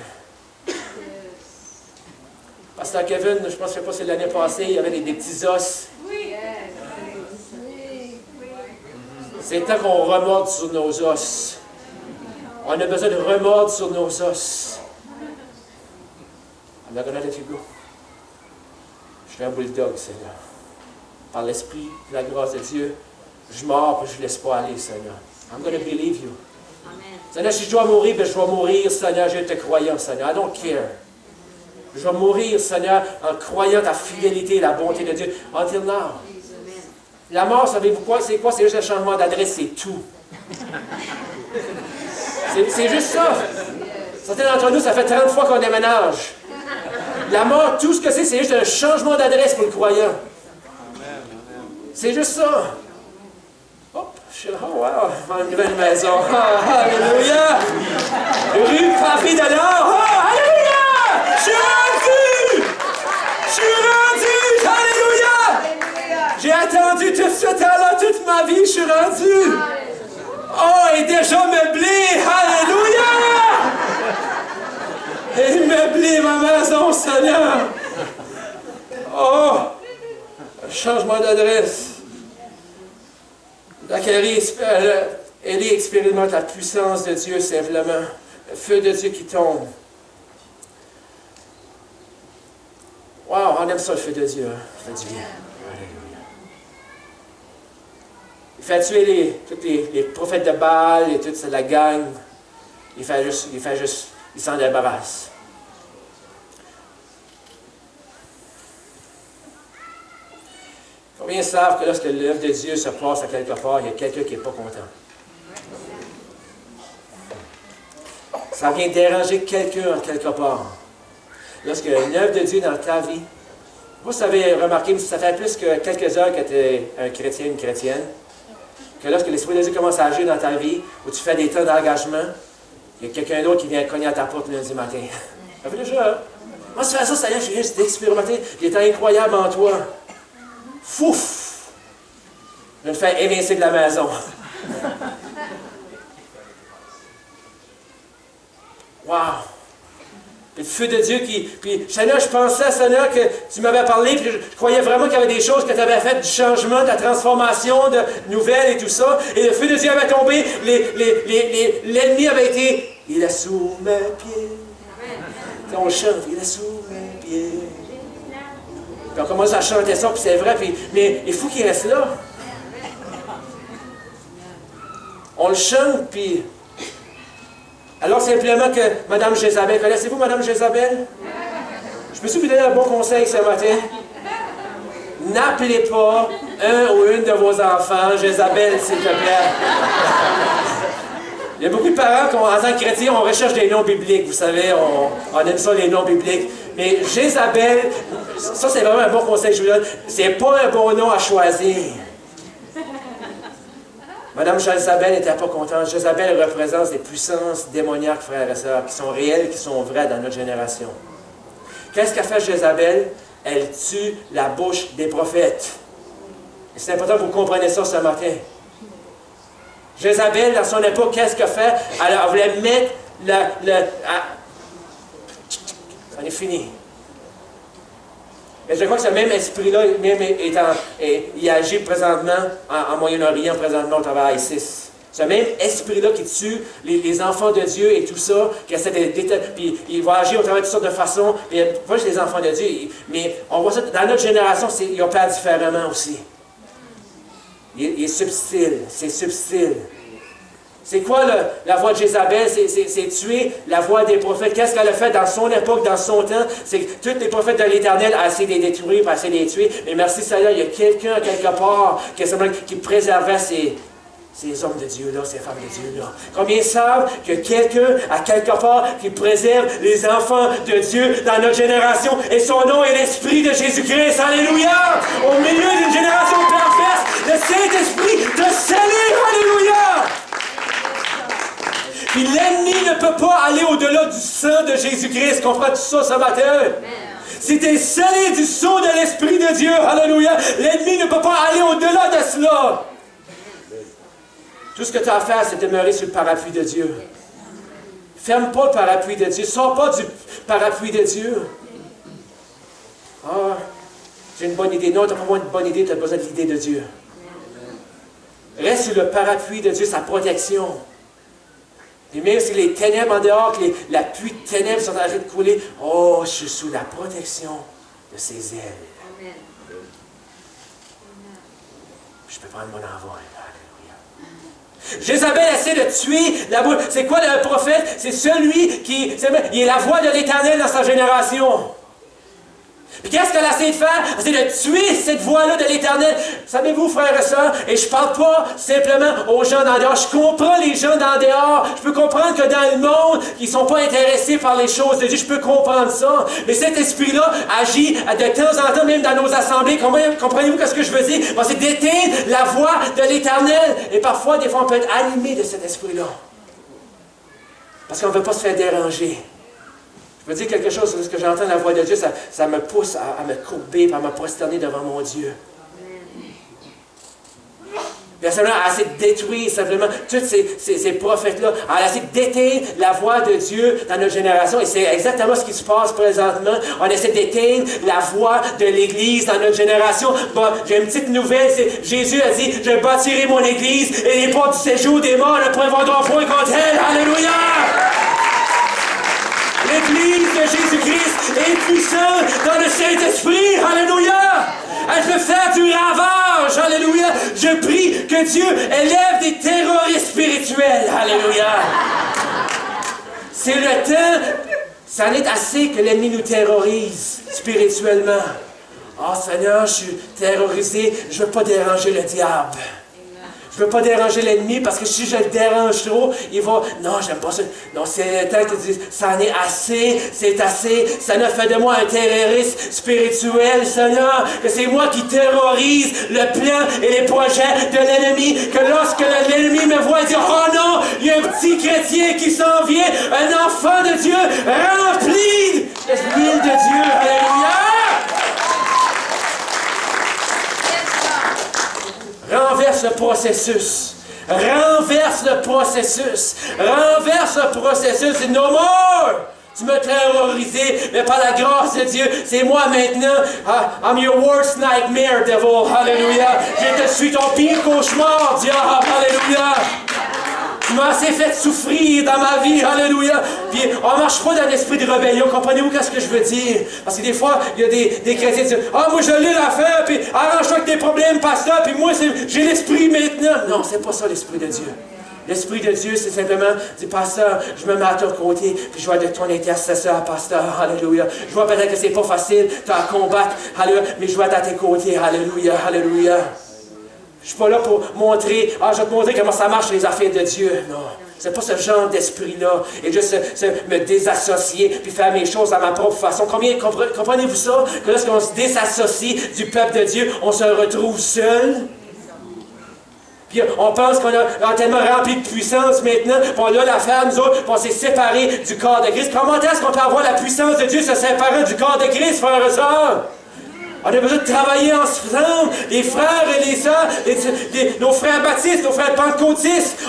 Pasteur Kevin, je pense que c'est l'année passée, il y avait des petits os. C'est le temps qu'on remorde sur nos os. On a besoin de remordre sur nos os. I'm not gonna let you go. Je suis un bulldog, Seigneur. Par l'Esprit, la grâce de Dieu, je mords et je ne laisse pas aller, Seigneur. I'm going to believe you. Amen. Seigneur, si je dois mourir, ben je vais mourir, Seigneur, je te croyant, Seigneur. I don't care. Je vais mourir, Seigneur, en croyant ta fidélité et la bonté de Dieu. Until now. La mort, savez-vous quoi? C'est quoi? C'est juste un changement d'adresse, c'est tout. C'est juste ça. Certains d'entre nous, ça fait 30 fois qu'on déménage. La mort, tout ce que c'est juste un changement d'adresse pour le croyant. C'est juste ça. Hop, oh wow, une nouvelle maison. Oh, alléluia! Rue Paris de l'Or. Oh, alléluia! Je suis rendu! Je suis rendu! Alléluia! J'ai attendu tout ce temps-là, toute ma vie, je suis rendu. Oh, et déjà meublé! Alléluia! Et meubler ma maison, Seigneur! Oh! Changement d'adresse. Élie expérimente la puissance de Dieu simplement. Le feu de Dieu qui tombe. Wow, on aime ça le feu de Dieu. Hein? Ça fait du bien. Alléluia. Il fait tuer tous les prophètes de Baal et toute la gang. Il s'en débarrasse. Combien savent que lorsque l'œuvre de Dieu se passe à quelque part, il y a quelqu'un qui n'est pas content? Ça vient déranger quelqu'un en quelque part. Lorsque l'œuvre de Dieu dans ta vie, vous savez remarqué, ça fait plus que quelques heures que tu es un chrétien, une chrétienne, que lorsque l'Esprit de Dieu commence à agir dans ta vie, où tu fais des temps d'engagement, il y a quelqu'un d'autre qui vient cogner à ta porte le lundi matin. Ça fait déjà, hein? Moi, si tu fais ça, ça y est, j'ai juste expérimenté. Il est incroyable en toi. Fouf! Je vais le faire évincer de la maison. Wow! Puis le feu de Dieu qui... Puis, Seigneur, je pensais, Seigneur, que tu m'avais parlé, puis je croyais vraiment qu'il y avait des choses que tu avais faites, du changement, de la transformation, de nouvelles et tout ça. Et le feu de Dieu avait tombé, l'ennemi avait été... Il est sous mes pieds. Puis on chante, il est sous mes pieds. Puis on commence à chanter ça, puis c'est vrai, mais il faut qu'il reste là. On le chante, puis... Alors simplement que Mme Jézabel, connaissez-vous Mme Jézabel? Je me suis vous donner un bon conseil ce matin. N'appelez pas un ou une de vos enfants Jézabel, s'il te plaît. Il y a beaucoup de parents qui, en tant que chrétiens, on recherche des noms bibliques. Vous savez, on aime ça, les noms bibliques. Mais Jézabel, ça c'est vraiment un bon conseil que je vous donne. C'est pas un bon nom à choisir. Madame Jézabel n'était pas contente. Jézabel représente des puissances démoniaques, frères et sœurs, qui sont réelles, qui sont vraies dans notre génération. Qu'est-ce qu'a fait Jézabel? Elle tue la bouche des prophètes. Et c'est important que vous compreniez ça ce matin. Jézabel, dans son époque, qu'est-ce qu'elle fait? Elle voulait mettre ça est fini. Et je crois que ce même esprit-là, même il agit présentement en Moyen-Orient, présentement au travers d'ISIS. Ce même esprit-là qui tue les enfants de Dieu et tout ça, qui essaie puis il va agir au travers de toutes sortes de façons. Puis, pas juste les enfants de Dieu, mais on voit ça dans notre génération, il opère différemment aussi. Il est subtil, c'est subtil. C'est quoi la voix de Jézabel? C'est tuer la voix des prophètes. Qu'est-ce qu'elle a fait dans son époque, dans son temps? C'est que tous les prophètes de l'Éternel a essayé de les détruire, a essayé de les tuer. Mais merci Seigneur, il y a quelqu'un quelque part qui préservait ces hommes de Dieu-là, ces femmes de Dieu-là. Combien savent que quelqu'un, à quelque part, qui préserve les enfants de Dieu dans notre génération, et son nom est l'Esprit de Jésus-Christ. Alléluia! Au milieu d'une génération perverse, le Saint-Esprit te scellé. Alléluia! Puis l'ennemi ne peut pas aller au-delà du sang de Jésus-Christ. Comprends tout ça ce matin? Si tu es scellé du sang de l'Esprit de Dieu, alléluia, l'ennemi ne peut pas aller au-delà de cela. Tout ce que tu as à faire, c'est demeurer sur le parapluie de Dieu. Ferme pas le parapluie de Dieu. Sors pas du parapluie de Dieu. Ah, j'ai une bonne idée. Non, tu n'as pas moins une bonne idée, tu as besoin de l'idée de Dieu. Reste sur le parapluie de Dieu, sa protection. Et même si les ténèbres en dehors, que la pluie de ténèbres sont en train de couler, oh, je suis sous la protection de ses ailes. Amen. Je peux prendre mon envol. Alléluia. Jézabel essaie de tuer la boule. C'est quoi le prophète? C'est celui il est la voix de l'Éternel dans sa génération. Puis qu'est-ce qu'elle essaie de faire? C'est de tuer cette voix-là de l'Éternel. Savez-vous, frères et sœurs, et je ne parle pas simplement aux gens d'en dehors. Je comprends les gens d'en dehors. Je peux comprendre que dans le monde, ils ne sont pas intéressés par les choses de Dieu. Je peux comprendre ça. Mais cet esprit-là agit de temps en temps, même dans nos assemblées. Comprenez-vous ce que je veux dire? Bon, c'est d'éteindre la voix de l'Éternel. Et parfois, des fois, on peut être animé de cet esprit-là. Parce qu'on ne veut pas se faire déranger. Je veux dire quelque chose sur ce que j'entends la voix de Dieu, ça me pousse à me courber, à me prosterner devant mon Dieu. Puis elle a essayé de détruire simplement tous ces prophètes-là. Elle a essayé d'éteindre la voix de Dieu dans notre génération. Et c'est exactement ce qui se passe présentement. On essaie d'éteindre la voix de l'Église dans notre génération. Bon, j'ai une petite nouvelle. Jésus a dit, je bâtirai mon Église et les portes du séjour des morts ne prévaudront point contre elle. Alléluia! L'Église de Jésus-Christ est puissante dans le Saint-Esprit. Alléluia! Elle peut faire du ravage. Alléluia! Je prie que Dieu élève des terroristes spirituels. Alléluia! C'est le temps. Ça en est assez que l'ennemi nous terrorise spirituellement. Oh Seigneur, je suis terrorisé. Je ne veux pas déranger le diable. Je ne veux pas déranger l'ennemi parce que si je le dérange trop, il va... Non, j'aime pas ça. Non, c'est le temps que tu dis, ça en est assez, c'est assez. Seigneur, fais de moi un terroriste spirituel, Seigneur, que c'est moi qui terrorise le plan et les projets de l'ennemi. Que lorsque l'ennemi me voit dire, oh non, il y a un petit chrétien qui s'en vient, un enfant de Dieu rempli de l'huile de Dieu. Alléluia! Renverse le processus. Renverse le processus. Renverse le processus. C'est no more. Tu m'as terrorisé, mais par la grâce de Dieu, c'est moi maintenant. I'm your worst nightmare, devil. Alléluia. Je suis ton pire cauchemar, diable. Alléluia. Tu m'as assez fait souffrir dans ma vie, alléluia. Puis on ne marche pas dans l'esprit de rébellion. Comprenez-vous ce que je veux dire? Parce que des fois, il y a des chrétiens qui disent, ah, moi je l'ai l'affaire, puis arrange-toi avec tes problèmes, pasteur, puis moi j'ai l'esprit maintenant. Non, c'est pas ça l'esprit de Dieu. L'Esprit de Dieu, c'est simplement, dit, pasteur, je me mets à ton côté, puis je vais être ton intercesseur, pasteur, alléluia. Je vois peut-être que c'est pas facile, tu as à combattre, alléluia, mais je vais être à tes côtés, alléluia, alléluia. Je ne suis pas là pour montrer, je vais te montrer comment ça marche les affaires de Dieu. Non. C'est pas ce genre d'esprit-là. Et juste me désassocier, puis faire mes choses à ma propre façon. Comprenez-vous ça? Que lorsqu'on se désassocie du peuple de Dieu, on se retrouve seul. Puis on pense qu'on a tellement rempli de puissance maintenant, puis on a l'affaire, nous autres, puis on s'est séparés du corps de Christ. Comment est-ce qu'on peut avoir la puissance de Dieu se séparant du corps de Christ, frères et sœurs? On a besoin de travailler ensemble, les frères et les sœurs, nos frères baptistes, nos frères pentecôtistes.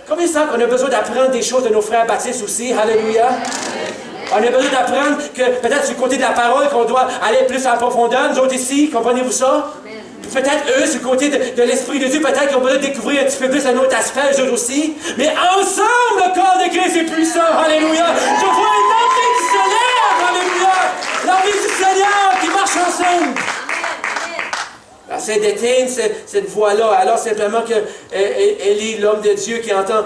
Combien de temps qu'on a besoin d'apprendre des choses de nos frères baptistes aussi? Alléluia! On a besoin d'apprendre que peut-être sur le côté de la parole qu'on doit aller plus en profondeur, nous autres ici, comprenez-vous ça? Peut-être eux, sur le côté de l'Esprit de Dieu, peut-être qu'ils ont besoin de découvrir un petit peu plus un autre aspect, eux aussi. Mais ensemble, le corps de Christ est puissant. Alléluia! Je vois une armée qui se lève. Alléluia! L'armée du Seigneur qui marche ensemble. Essaie d'éteindre cette voix-là. Alors simplement que Élie, l'homme de Dieu qui entend,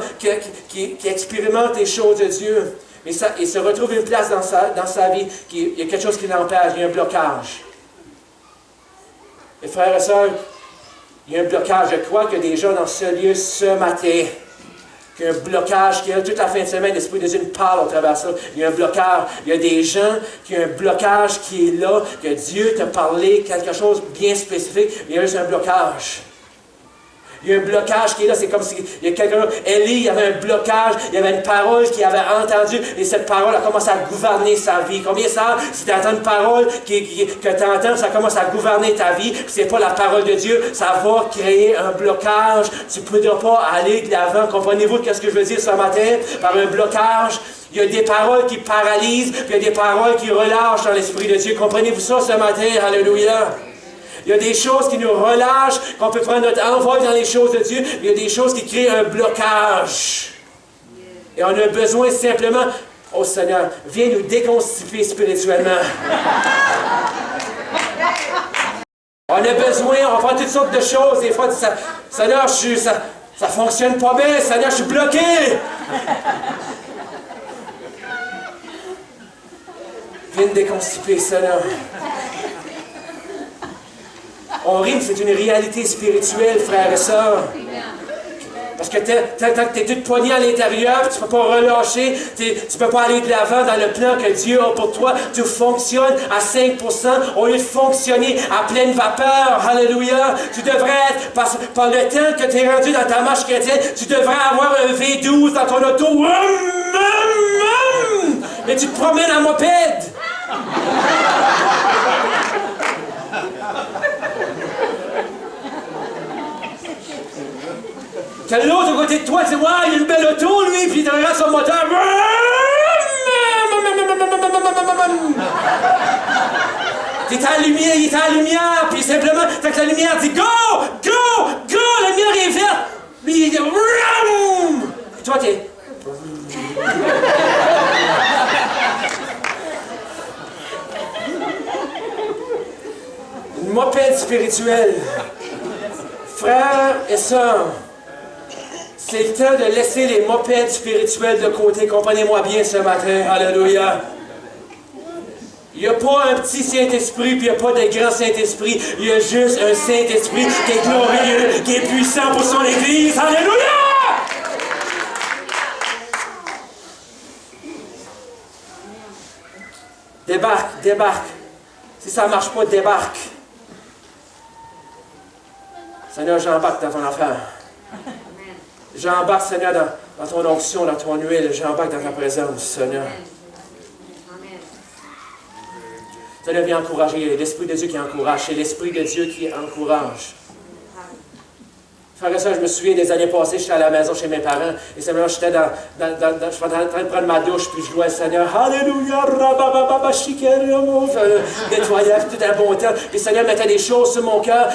qui expérimente les choses de Dieu, il se retrouve une place dans sa vie, il y a quelque chose qui l'empêche, il y a un blocage. Et frères et sœurs, il y a un blocage. Je crois qu'il y a des gens dans ce lieu ce matin, qu'il y a un blocage, qui a toute la fin de semaine, l'Esprit de Dieu nous parle au travers de ça. Il y a un blocage. Il y a des gens qui ont un blocage qui est là, que Dieu t'a parlé quelque chose de bien spécifique, mais il y a juste un blocage. Il y a un blocage qui est là, c'est comme s'il y a quelqu'un. Élie, il y avait un blocage, il y avait une parole qu'il avait entendue, et cette parole a commencé à gouverner sa vie. Combien ça, si tu entends une parole que tu entends, ça commence à gouverner ta vie, puis c'est pas la parole de Dieu, ça va créer un blocage. Tu ne pourras pas aller de l'avant. Comprenez-vous qu'est-ce que je veux dire ce matin? Par un blocage. Il y a des paroles qui paralysent, puis il y a des paroles qui relâchent dans l'Esprit de Dieu. Comprenez-vous ça ce matin? Alléluia! Il y a des choses qui nous relâchent, qu'on peut prendre notre envol dans les choses de Dieu, mais il y a des choses qui créent un blocage. Et on a besoin simplement, oh Seigneur, viens nous déconstiper spirituellement. On a besoin, on prend toutes sortes de choses, des fois, Seigneur, ça fonctionne pas bien, Seigneur, je suis bloqué. Viens nous déconstiper, Seigneur. On rit, c'est une réalité spirituelle, frères et sœurs. Parce que tant que tu es tout poigné à l'intérieur, tu ne peux pas relâcher, tu ne peux pas aller de l'avant dans le plan que Dieu a pour toi. Tu fonctionnes à 5% au lieu de fonctionner à pleine vapeur. Alléluia! Tu devrais être, par le temps que tu es rendu dans ta marche chrétienne, tu devrais avoir un V12 dans ton auto. Mais tu te promènes en moped. T'as l'autre à côté de toi, tu dis, ouais, il a une belle auto, lui, puis il regarde son moteur. Il est à la lumière, puis simplement, tant que la lumière dit, go, go, go, la lumière est verte. Lui, il dit, et toi, t'es. Une moped spirituelle. Frères et sœurs, c'est le temps de laisser les mopeds spirituels de côté. Comprenez-moi bien ce matin. Alléluia. Il n'y a pas un petit Saint-Esprit, puis il n'y a pas de grand Saint-Esprit. Il y a juste un Saint-Esprit qui est glorieux, qui est puissant pour son Église. Alléluia! Débarque. Si ça ne marche pas, débarque. Seigneur, j'embarque dans ton affaire. J'embarque, Seigneur, dans ton onction, dans ton huile. J'embarque dans ta présence, Seigneur. Seigneur, viens encourager. L'Esprit de Dieu qui encourage. C'est l'Esprit de Dieu qui encourage. Frère et sœur, je me souviens des années passées, j'étais à la maison chez mes parents, et simplement j'étais je suis en train de prendre ma douche, puis je louais le Seigneur. Alléluia, nettoyais tout un bon temps. Puis le Seigneur mettait des choses sur mon cœur.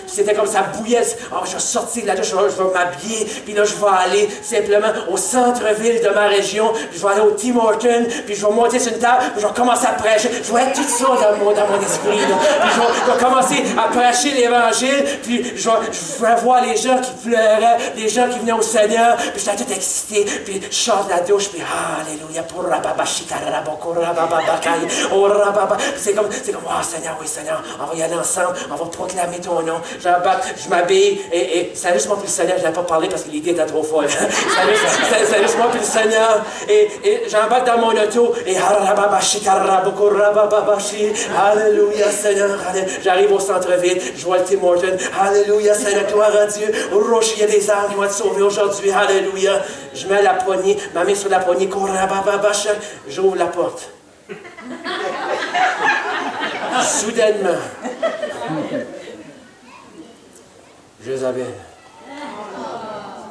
C'était comme ça bouillait. Oh, je vais sortir de la douche, je vais m'habiller, puis là, je vais aller simplement au centre-ville de ma région, puis je vais aller au Tim Hortons, puis je vais monter sur une table, puis je vais commencer à prêcher. Je vais être tout ça dans mon esprit. Là. Puis je vais commencer à prêcher l'Évangile, puis je vais voir les gens gens qui pleuraient, des gens qui venaient au Seigneur, puis j'étais tout excité, puis je sors de la douche, puis alléluia, pour rababa, shikaraboko, rababa, oh rababa, c'est comme, oh Seigneur, oui Seigneur, on va y aller ensemble, on va proclamer ton nom. J'embarque, je m'habille, et c'est juste moi puis le Seigneur, je n'avais pas parlé parce que l'idée était trop folle. C'est juste moi puis le Seigneur, et j'embarque dans mon auto, et rababa, shikaraboko, rababa, alléluia Seigneur, j'arrive au centre-ville, je vois le Tim Horton, alléluia Seigneur, gloire à Dieu, au rocher, il y a des âmes qui vont être sauvées aujourd'hui, alléluia. Je mets la poignée, ma main sur la poignée, j'ouvre la porte. Soudainement, Jézabel,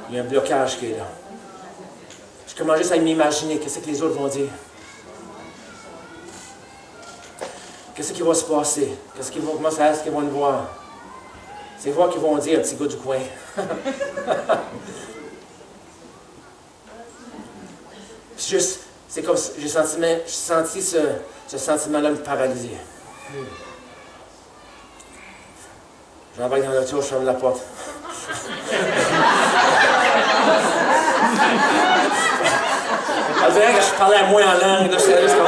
il y a un blocage qui est là. Je commence juste à m'imaginer qu'est-ce que les autres vont dire. Qu'est-ce qui va se passer? Qu'est-ce qu'ils vont commencer à ce qu'ils vont le voir? C'est voir qu'ils vont dire, un petit gars du coin. Juste, c'est comme j'ai senti ce sentiment-là me paralyser. J'embarque dans l'auto, je ferme la porte. On dirait que je parlais à moi en langue, là, j'étais juste comme...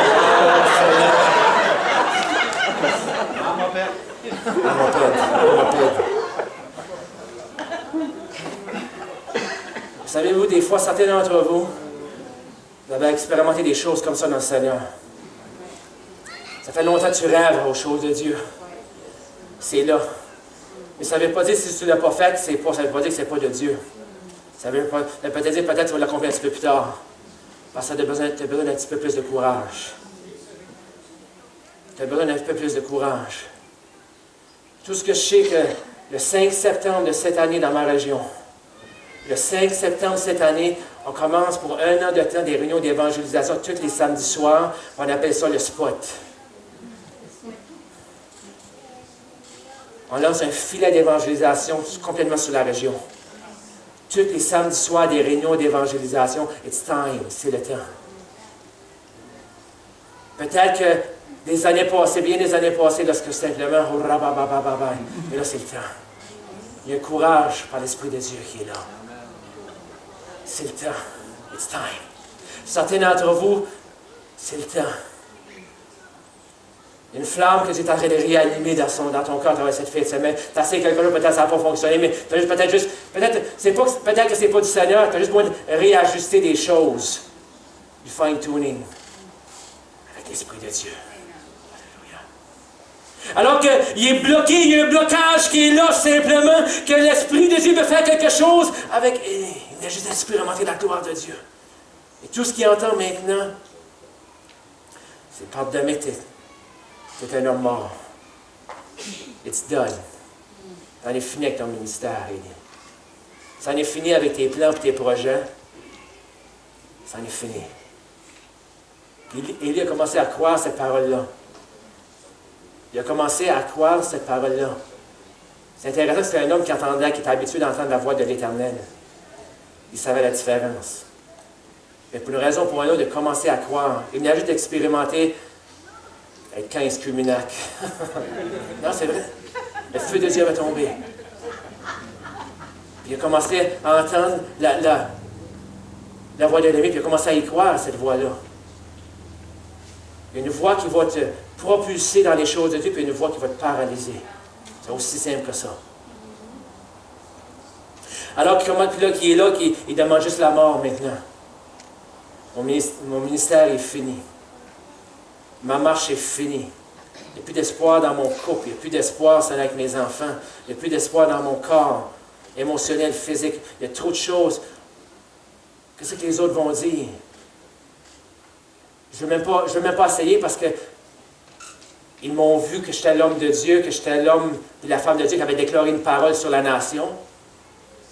Savez-vous, des fois, certains d'entre vous avez expérimenté des choses comme ça dans le Seigneur. Ça fait longtemps que tu rêves aux choses de Dieu. C'est là. Mais ça ne veut pas dire que si tu ne l'as pas fait, ça ne veut pas dire que ce n'est pas de Dieu. Ça veut peut-être dire peut-être que tu vas l'accomplir un petit peu plus tard. Parce que tu as besoin d'un petit peu plus de courage. Tu as besoin d'un peu plus de courage. Tout ce que je sais que le 5 septembre de cette année dans ma région, le 5 septembre cette année, on commence pour 1 an de temps des réunions d'évangélisation tous les samedis soirs. On appelle ça le spot. On lance un filet d'évangélisation complètement sur la région. Tous les samedis soirs des réunions d'évangélisation. It's time, c'est le temps. Peut-être que des années passées, bien des années passées, lorsque simplement, mais là c'est le temps. Il y a un courage par l'Esprit de Dieu qui est là. C'est le temps. It's time. Certains d'entre vous, c'est le temps. Une flamme que tu es en train de réanimer dans ton cœur à travers cette fin de semaine. Tu as essayé quelque chose, peut-être ça n'a pas fonctionné, mais peut-être que ce n'est pas du Seigneur, tu as juste besoin de réajuster des choses. Du fine-tuning. Avec l'Esprit de Dieu. Alors qu'il est bloqué, il y a un blocage qui est là simplement, que l'Esprit de Dieu veut faire quelque chose avec... Il vient juste expérimenter la gloire de Dieu. Et tout ce qu'il entend maintenant, c'est par demain, t'es un homme mort. It's done. T'en es fini avec ton ministère, Élie. C'en est fini avec tes plans et tes projets. C'en est fini. Élie a commencé à croire cette parole-là. Il a commencé à croire cette parole-là. C'est intéressant que c'était un homme qui était habitué d'entendre la voix de l'Éternel. Il savait la différence. Mais pour une raison ou pour une autre, il a commencé à croire. Il venait juste d'expérimenter être 15 culminac. Non, c'est vrai. Le feu de Dieu va tomber. Puis il a commencé à entendre la voix de l'ennemi, puis il a commencé à y croire, cette voix-là. Il y a une voix qui va te propulser dans les choses de Dieu, puis une voix qui va te paralyser. C'est aussi simple que ça. Alors puis là, qui est là, il demande juste la mort maintenant. Mon ministère est fini. Ma marche est finie. Il n'y a plus d'espoir dans mon couple, il n'y a plus d'espoir avec mes enfants, il n'y a plus d'espoir dans mon corps, émotionnel, physique. Il y a trop de choses. Qu'est-ce que les autres vont dire? Je ne veux même pas essayer parce que ils m'ont vu que j'étais l'homme de Dieu, que j'étais l'homme et la femme de Dieu qui avait déclaré une parole sur la nation.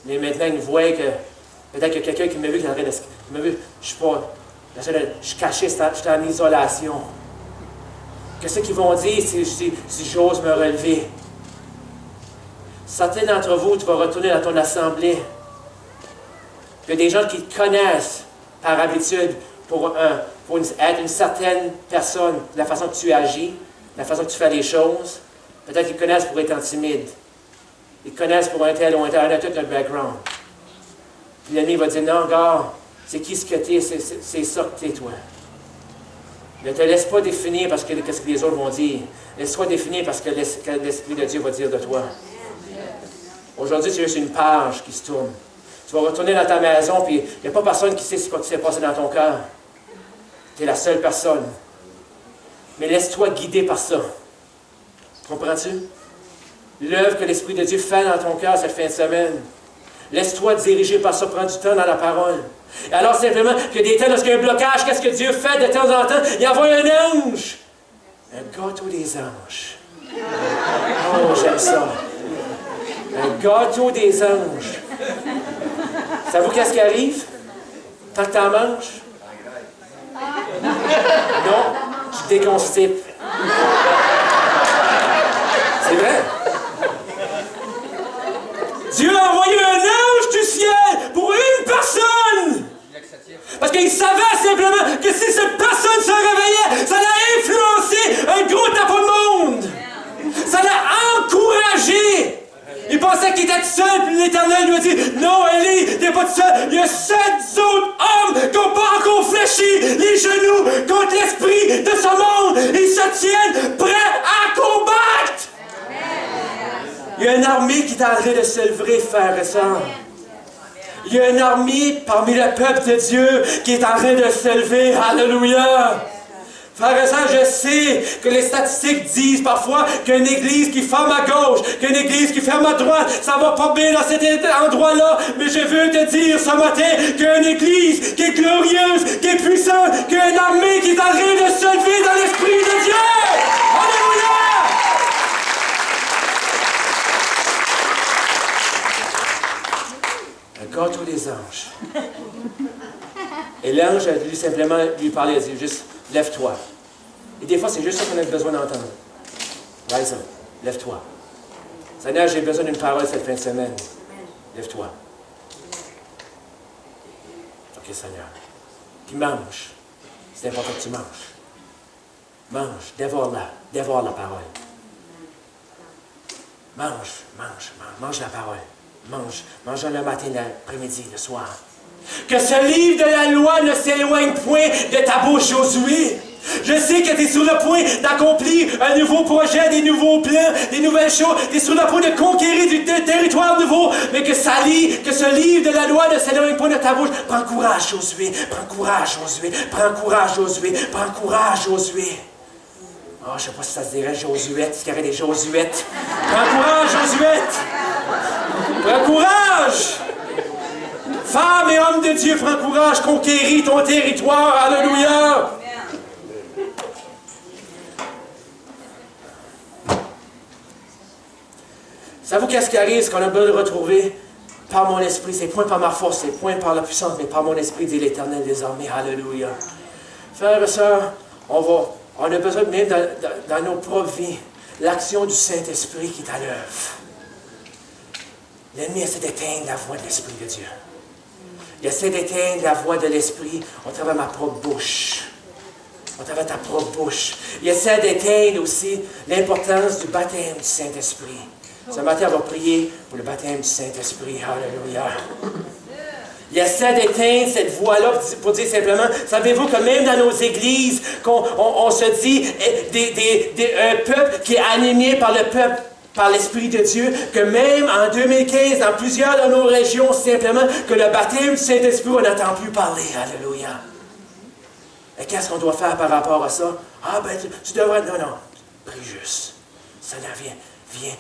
Mais maintenant, ils me voient que peut-être qu'il y a quelqu'un qui m'a vu, qui m'a vu, je suis caché, je suis en isolation. Qu'est-ce qu'ils vont dire si j'ose me relever? Certains d'entre vous, tu vas retourner dans ton assemblée. Il y a des gens qui te connaissent par habitude pour être une certaine personne, la façon que tu agis, la façon que tu fais les choses. Peut-être qu'ils te connaissent pour être timide.
Ils te connaissent pour un tel ou un tel, on a tout notre background. Puis l'ennemi va dire, non, gars, c'est qui ce que t'es, c'est ça que t'es, toi. Ne te laisse pas définir parce que qu'est-ce que les autres vont dire. Laisse-toi définir parce que l'Esprit de Dieu va dire de toi. Aujourd'hui, c'est juste une page qui se tourne. Tu vas retourner dans ta maison, puis il n'y a pas personne qui sait ce qui s'est passé dans ton cœur. Tu es la seule personne. Mais laisse-toi guider par ça. Comprends-tu? L'œuvre que l'Esprit de Dieu fait dans ton cœur cette fin de semaine. Laisse-toi diriger par ça, prends du temps dans la parole. Et alors simplement, que des temps, lorsqu'il y a un blocage, qu'est-ce que Dieu fait de temps en temps? Il envoie un ange. Un gâteau des anges. Oh, j'aime ça. Un gâteau des anges. Savez-vous qu'est-ce qui arrive? Tant que tu en manges? Non, tu te déconstipes. C'est vrai. Dieu a envoyé un ange du ciel pour une personne. Parce qu'il savait simplement que si cette personne se réveillait, ça allait influencer un gros tapon de monde. Ça allait encourager. Il pensait qu'il était tout seul, puis l'Éternel lui a dit, non, Élie, t'es pas tout seul. Il y a 7 autres hommes qui n'ont pas encore fléchi les genoux contre l'esprit de ce monde. Ils se tiennent prêts à combattre. Il y a une armée qui est en train de se lever, frères et sœurs. Il y a une armée parmi le peuple de Dieu qui est en train de se lever. Alléluia! Frères et sœurs, je sais que les statistiques disent parfois qu'une église qui ferme à gauche, qu'une église qui ferme à droite, ça va pas bien dans cet endroit-là. Mais je veux te dire ce matin qu'il y a une église qui est glorieuse, qui est puissante, qu'il y a une armée qui est en train de se lever dans l'Esprit de Dieu. Alléluia! Un gâteau des anges. Et l'ange a dû simplement lui parler, il a dit juste, lève-toi. Et des fois, c'est juste ça qu'on a besoin d'entendre. Rise up, lève-toi. Seigneur, j'ai besoin d'une parole cette fin de semaine. Lève-toi. OK, Seigneur. Puis mange. C'est important que tu manges. Mange, dévore la parole. Mange la parole. Mange le matin, l'après-midi, le soir. Que ce livre de la loi ne s'éloigne point de ta bouche, Josué. Je sais que tu es sur le point d'accomplir un nouveau projet, des nouveaux plans, des nouvelles choses. Tu es sur le point de conquérir du territoire nouveau. Mais que ce livre de la loi ne s'éloigne point de ta bouche. Prends courage, Josué. Prends courage, Josué. Prends courage, Josué. Prends courage, Josué. Oh, je ne sais pas si ça se dirait Josuette, s'il y avait des Josuettes. Prends courage, Josuette. Prends courage. Femme et homme de Dieu, prends courage, conquéris ton territoire. Alléluia. Savez-vous qu'est-ce qui arrive, ce qu'on a besoin de retrouver par mon esprit? C'est point par ma force, c'est point par la puissance, mais par mon esprit, dit l'Éternel des armées. Alléluia. Frères et sœurs, on a besoin, même dans nos propres vies, l'action du Saint-Esprit qui est à l'œuvre. L'ennemi essaie d'éteindre la voix de l'Esprit de Dieu. Il essaie d'éteindre la voix de l'Esprit au travers de ma propre bouche. Au travers de ta propre bouche. Il essaie d'éteindre aussi l'importance du baptême du Saint-Esprit. Ce matin, on va prier pour le baptême du Saint-Esprit. Alléluia. Il essaie d'éteindre cette voix-là pour dire simplement, savez-vous que même dans nos églises, on se dit un peuple qui est animé par le peuple, par l'Esprit de Dieu, que même en 2015, dans plusieurs de nos régions, simplement, que le baptême du Saint-Esprit, on n'entend plus parler. Alléluia. Et qu'est-ce qu'on doit faire par rapport à ça? Ah ben, tu devrais... Non, prie juste. Seigneur, viens,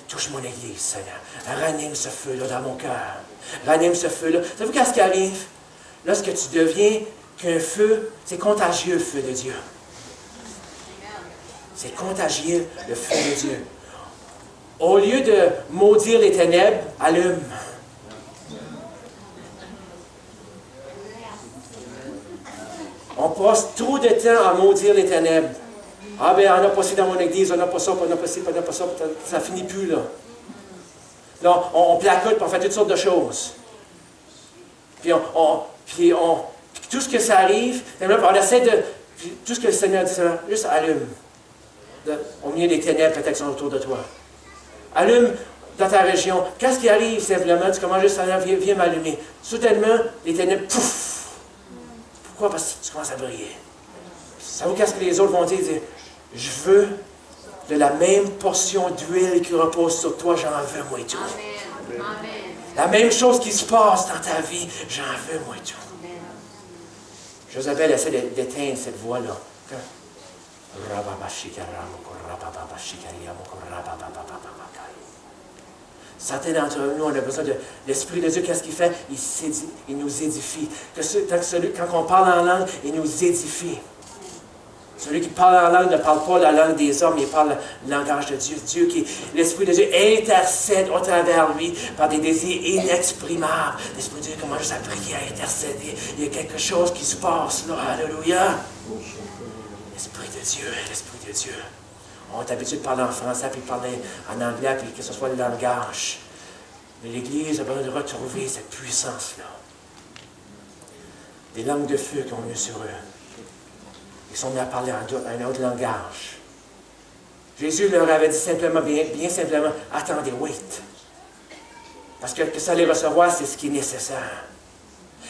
touche mon église, Seigneur. Ranime ce feu-là dans mon cœur. Ranime ce feu-là. Savez-vous qu'est-ce qui arrive? Lorsque tu deviens qu'un feu, c'est contagieux, le feu de Dieu. C'est contagieux, le feu de Dieu. Au lieu de maudire les ténèbres, allume. On passe trop de temps à maudire les ténèbres. Ah ben, on n'a pas ça dans mon église, on n'a pas ça, on n'a pas ça, on n'a pas ça, ça ne finit plus là. Là, on placote, puis on fait toutes sortes de choses. Puis tout ce que ça arrive, on essaie de... Tout ce que le Seigneur dit, juste allume. Au milieu des ténèbres, peut-être qui sont autour de toi. Allume
dans ta région. Qu'est-ce qui arrive simplement? Tu commences juste à dire, viens m'allumer. Soudainement, les ténèbres, pouf! Pourquoi? Parce que tu commences à briller. Savez-vous qu'est-ce que les autres vont dire? Je veux de la même portion d'huile qui repose sur toi, j'en veux moi et tout.
Amen. Amen.
La même chose qui se passe dans ta vie, j'en veux moi et tout. Josabel essaie d'éteindre cette voix-là. Certains d'entre nous, on a besoin de l'Esprit de Dieu. Qu'est-ce qu'il fait? Il nous édifie. Quand on parle en langue, il nous édifie. Celui qui parle en langue ne parle pas la langue des hommes, il parle le langage de Dieu. L'Esprit de Dieu intercède au travers lui par des désirs inexprimables. L'Esprit de Dieu commence juste à prier, à intercéder. Il y a quelque chose qui se passe là. Alléluia. L'Esprit de Dieu, l'Esprit de Dieu. On est habitué de parler en français, puis de parler en anglais, puis que ce soit le langage. Mais l'Église a besoin de retrouver cette puissance-là. Des langues de feu qui ont mieux sur eux. Ils sont mis à parler un autre langage. Jésus leur avait dit simplement, bien simplement, attendez, wait. Parce que ça les recevoir, c'est ce qui est nécessaire.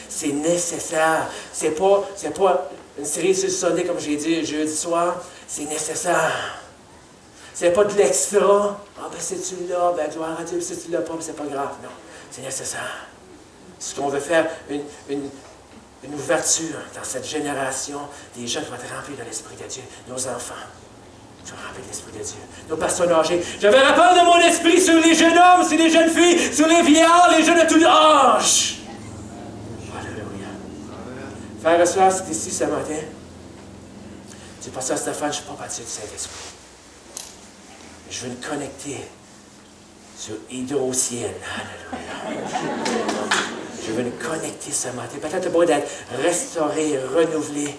C'est nécessaire. C'est pas une série sur le Sunday, comme j'ai dit jeudi soir. C'est nécessaire. C'est pas de l'extra. Ah, ben, c'est-tu là? Ben, gloire à Dieu, si tu l'as pas, ben, c'est pas grave. Non, c'est nécessaire. Ce qu'on veut faire, une ouverture dans cette génération des jeunes qui vont être remplis de l'Esprit de Dieu, nos enfants. Ils sont remplis de l'Esprit de Dieu. Nos personnes âgées. Je vais répandre de mon esprit sur les jeunes hommes, sur les jeunes filles, sur les vieillards, les jeunes de tous âges. Alléluia. Frères et sœurs, c'est ici ce matin. Tu dis, pasteur Stéphane, je ne suis pas baptisé du Saint-Esprit. Je veux me connecter sur Hydro-Ciel. Alléluia. Je veux me connecter ce matin. Peut-être tu as besoin d'être restauré, renouvelé.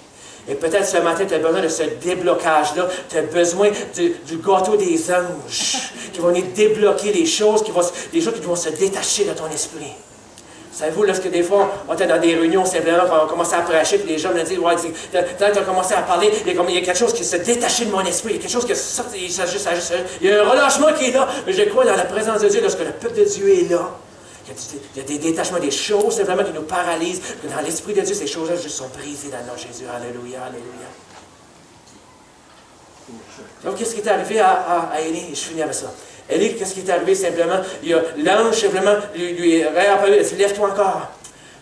Et peut-être ce matin, tu as besoin de ce déblocage-là. Tu as besoin du gâteau des anges qui vont venir débloquer les choses qui vont se détacher de ton esprit. Savez-vous, lorsque des fois, on était dans des réunions simplement, on commençait à prêcher, puis les gens me disaient, ouais, tu as commencé à parler, il y a quelque chose qui s'est détaché de mon esprit, il y a quelque chose qui sorti, il y a un relâchement qui est là, mais je crois dans la présence de Dieu, lorsque le peuple de Dieu est là, il y a des détachements, des choses simplement qui nous paralysent, que dans l'Esprit de Dieu, ces choses-là juste sont brisées dans le nom de Jésus. Alléluia, alléluia. Donc, qu'est-ce qui est arrivé à Élie? Je finis avec ça. Élie, qu'est-ce qui est arrivé simplement? Il y a l'ange simplement lui est réapparu, il dit, lève-toi encore.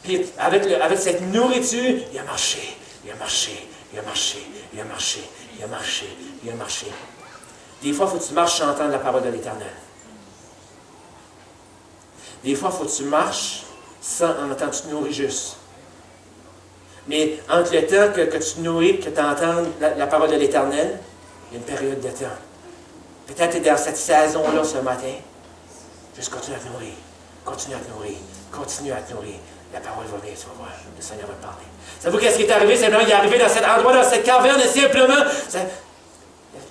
Puis avec cette nourriture, il a marché, il a marché, il a marché, il a marché, il a marché, il a marché. Des fois, il faut que tu marches chantant la parole de l'Éternel. Des fois, il faut que tu marches en entendant que tu te nourris juste. Mais entre le temps que tu te nourris, que tu entends la parole de l'Éternel, il y a une période de temps. Peut-être que tu es dans cette saison-là ce matin. Juste continue à te nourrir. Continue à te nourrir. Continue à te nourrir. La parole va venir, tu vas voir. Le Seigneur va te parler. Savez-vous qu'est-ce qui est arrivé? Simplement, il est arrivé dans cet endroit, dans cette caverne, et simplement,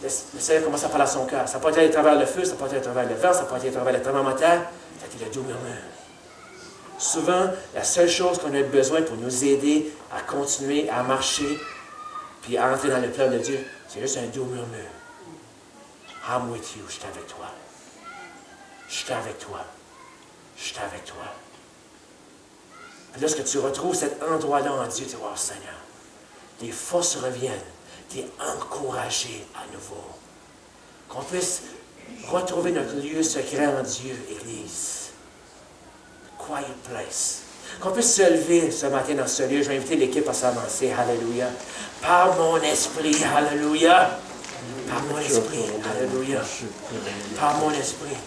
le Seigneur commence à parler à son cœur. Ça peut être à travers le feu, ça peut être à travers le vent, ça peut être à travers le tremblement de terre. Ça a été le doux murmure. Souvent, la seule chose qu'on a besoin pour nous aider à continuer à marcher puis à entrer dans le plan de Dieu, c'est juste un doux murmure. I'm with you, je suis avec toi. Je suis avec toi. Je suis avec toi. Puis lorsque tu retrouves cet endroit-là en Dieu, tu vas, oh Seigneur, tes forces reviennent, tu es encouragé à nouveau. Qu'on puisse retrouver notre lieu secret en Dieu, Église. Quiet place. Qu'on puisse se lever ce matin dans ce lieu. Je vais inviter l'équipe à s'avancer. Alléluia. Par mon esprit. Alléluia. Par mon esprit. Alléluia. Par mon esprit.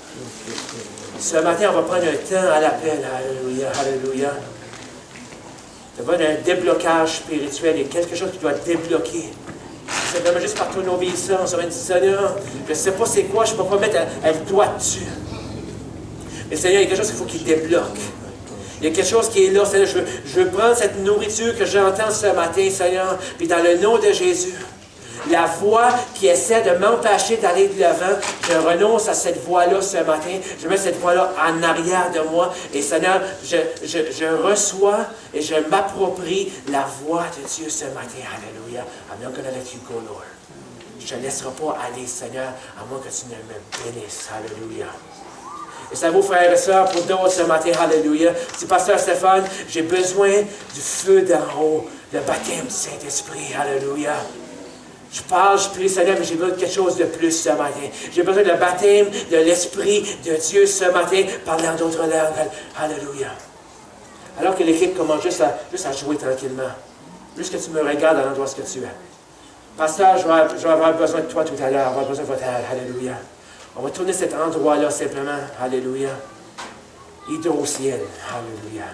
Ce matin, on va prendre un temps à l'appel. Alléluia. Alléluia. Il y a un déblocage spirituel. Il y a quelque chose qui doit débloquer. C'est vraiment juste par ton obéissance. On va dire, Seigneur, je ne sais pas c'est quoi, je ne peux pas mettre un doigt dessus. Mais Seigneur, il y a quelque chose qu'il faut qu'il débloque. Il y a quelque chose qui est là, Seigneur. Je veux prendre cette nourriture que j'entends ce matin, Seigneur, puis dans le nom de Jésus, la voix qui essaie de m'empêcher d'aller de l'avant, je renonce à cette voix-là ce matin. Je mets cette voix-là en arrière de moi. Et Seigneur, je reçois et je m'approprie la voix de Dieu ce matin. Alléluia. I'm not going to let you go, Lord. Je ne te laisserai pas aller, Seigneur, à moins que tu ne me bénisses. Alléluia. Et ça vaut, frères et sœurs, pour d'autres ce matin. Alléluia. Si pasteur Stéphane, j'ai besoin du feu d'en haut, le baptême du Saint-Esprit. Alléluia. Je parle, je prie, Seigneur, mais j'ai besoin de quelque chose de plus ce matin. J'ai besoin de le baptême de l'Esprit de Dieu ce matin, parler en d'autres langues. Alléluia. Alors que l'équipe commence juste à jouer tranquillement. Juste que tu me regardes à l'endroit où tu es. Pasteur, je vais avoir besoin de toi tout à l'heure. On va avoir besoin de votre aide. Alléluia. On va tourner cet endroit-là simplement. Alléluia. Hydro au ciel. Alléluia.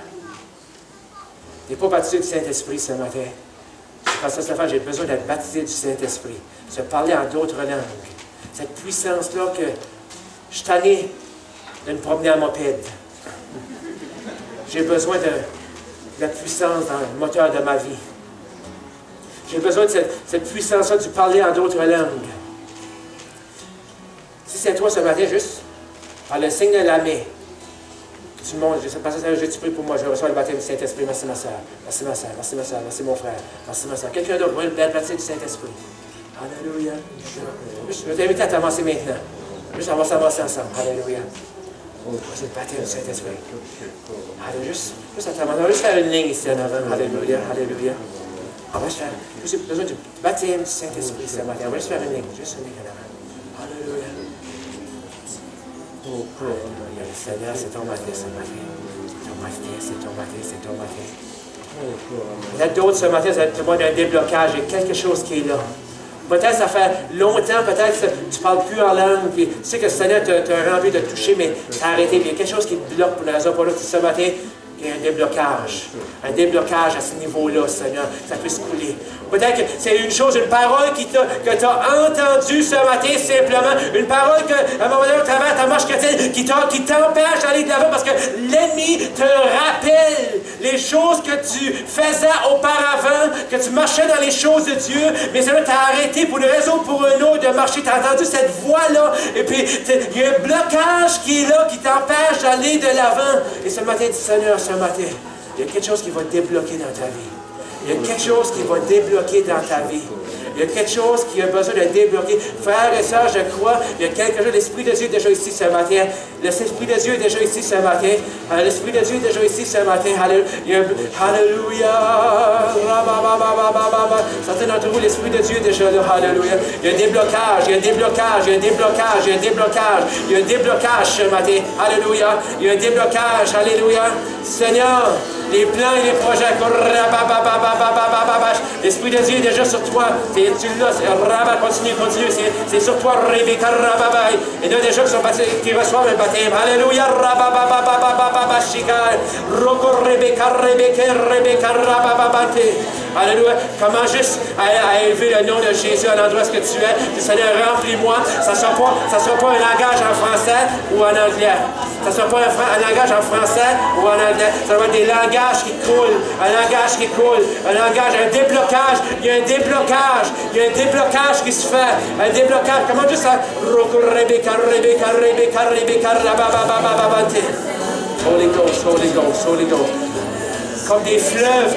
Tu n'es pas baptisé du Saint-Esprit ce matin. Pasteur Stéphane, j'ai besoin d'être baptisé du Saint-Esprit. Se parler en d'autres langues. Cette puissance-là que je suis tanné de me promener en moped. J'ai besoin de la puissance dans le moteur de ma vie. J'ai besoin de cette puissance-là de parler en d'autres langues. Si c'est toi ce matin, juste par le signe de la main, tu montes, je prie pour moi, je reçois le baptême du Saint-Esprit. Merci ma soeur, merci ma soeur, merci ma soeur, merci mon frère, merci ma soeur. Quelqu'un d'autre, moi, le baptême du Saint-Esprit. Alléluia. Je vais t'inviter à t'avancer maintenant. Juste on va s'avancer ensemble. Alléluia. C'est le baptême du Saint-Esprit. Alléluia. Juste à t'avancer. On va juste faire une ligne ici en avant. Alléluia, alléluia. On va juste faire, j'ai besoin du baptême du Saint-Esprit ce matin. On va juste faire une ligne, juste une ligne en avant. Alléluia. Alléluia. Seigneur, c'est ton matin ce matin. C'est ton matin, c'est ton matin, c'est ton matin. Il y a d'autres ce matin, ça te demande un déblocage. Il y a quelque chose qui est là. Peut-être ça fait longtemps, peut-être que tu ne parles plus en langue, puis tu sais que le Seigneur t'a envie de toucher, mais t'as arrêté. Puis il y a quelque chose qui te bloque pour la raison pour laquelle ce matin, il y a un déblocage. Un déblocage à ce niveau-là, Seigneur, ça puisse couler. Peut-être que c'est une chose, une parole que tu as entendue ce matin simplement. Une parole que, à un moment donné, au travers de ta marche chrétienne, qui t'empêche d'aller de l'avant parce que l'ennemi te rappelle les choses que tu faisais auparavant, que tu marchais dans les choses de Dieu, mais ça t'a arrêté pour une raison ou pour une autre de marcher. Tu as entendu cette voix-là, et puis il y a un blocage qui est là, qui t'empêche d'aller de l'avant. Et ce matin, dis Seigneur, ce matin, il y a quelque chose qui va te débloquer dans ta vie. Il y a quelque chose qui va débloquer dans ta vie. Il y a quelque chose qui a besoin de débloquer. Frères et sœurs, je crois, il y a quelque chose, l'Esprit de Dieu est déjà ici ce matin. L'Esprit de Dieu est déjà ici ce matin. L'Esprit de Dieu est déjà ici ce matin. Alléluia. Certains d'entre vous, l'Esprit de Dieu est déjà là. Alléluia. Il y a un déblocage, il y a un déblocage, il y a un déblocage, il y a un déblocage. Il y a un déblocage ce matin. Alléluia. Il y a un déblocage. Alléluia. Seigneur, les plans et les projets. L'Esprit de Dieu est déjà sur toi. Tu l'as. Continue. C'est sur toi. Rebecca Rababai. Et il y a des gens qui reçoivent le baptême. Alléluia. Alléluia. Comment juste à élever le nom de Jésus à l'endroit où tu es. Seigneur, remplis-moi. Ça ne sera pas un langage en français ou en anglais. Ça ne sera pas un langage en français ou en anglais. Ça va être des langages qui coulent. Un langage qui coule. Un langage, un déblocage. Il y a un déblocage. Il y a un déblocage qui se fait. Un déblocage. Comment juste ça? Holy Ghost, Holy Ghost, Holy Ghost. Comme des fleuves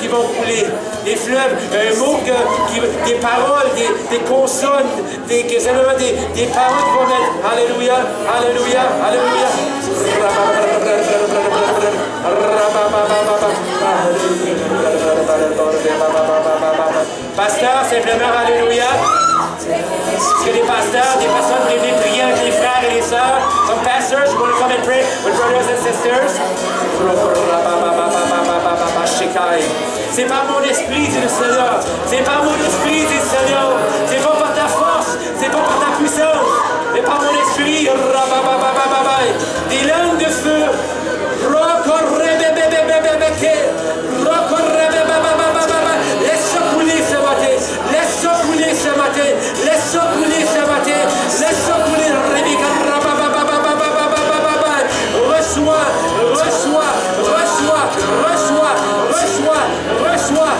qui vont couler. Des fleuves, un mot, des paroles, des consonnes, des paroles qui vont mettre. Alléluia, Alléluia, Alléluia. Pasteur, simplement, Alléluia. Est-ce que les pasteurs, des personnes qui viennent prier avec les frères et les sœurs, some pastors, you want to come and pray with brothers and sisters? C'est pas mon esprit, dit le Seigneur. C'est pas mon esprit, dit le Seigneur. C'est pas par ta force, c'est pas par ta puissance, mais par mon esprit. Des langues de feu. Laisse ça couler ce matin. Laisse ça couler ce matin. Laisse ça couler ce matin. Laisse ça couler. Reçois, reçois, reçois, reçois, reçois, reçois,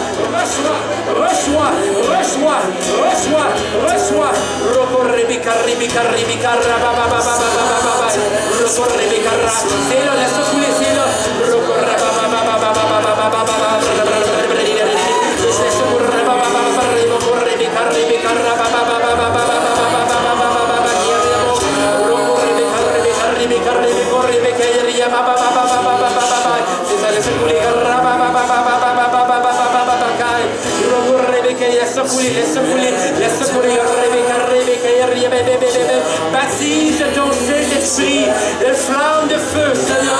reçois, reçois, reçois, reçois, reçois. C'est là, laisse ça couler, c'est là.
Laisse couler, baptise ton Saint-Esprit, une flamme de feu, Seigneur.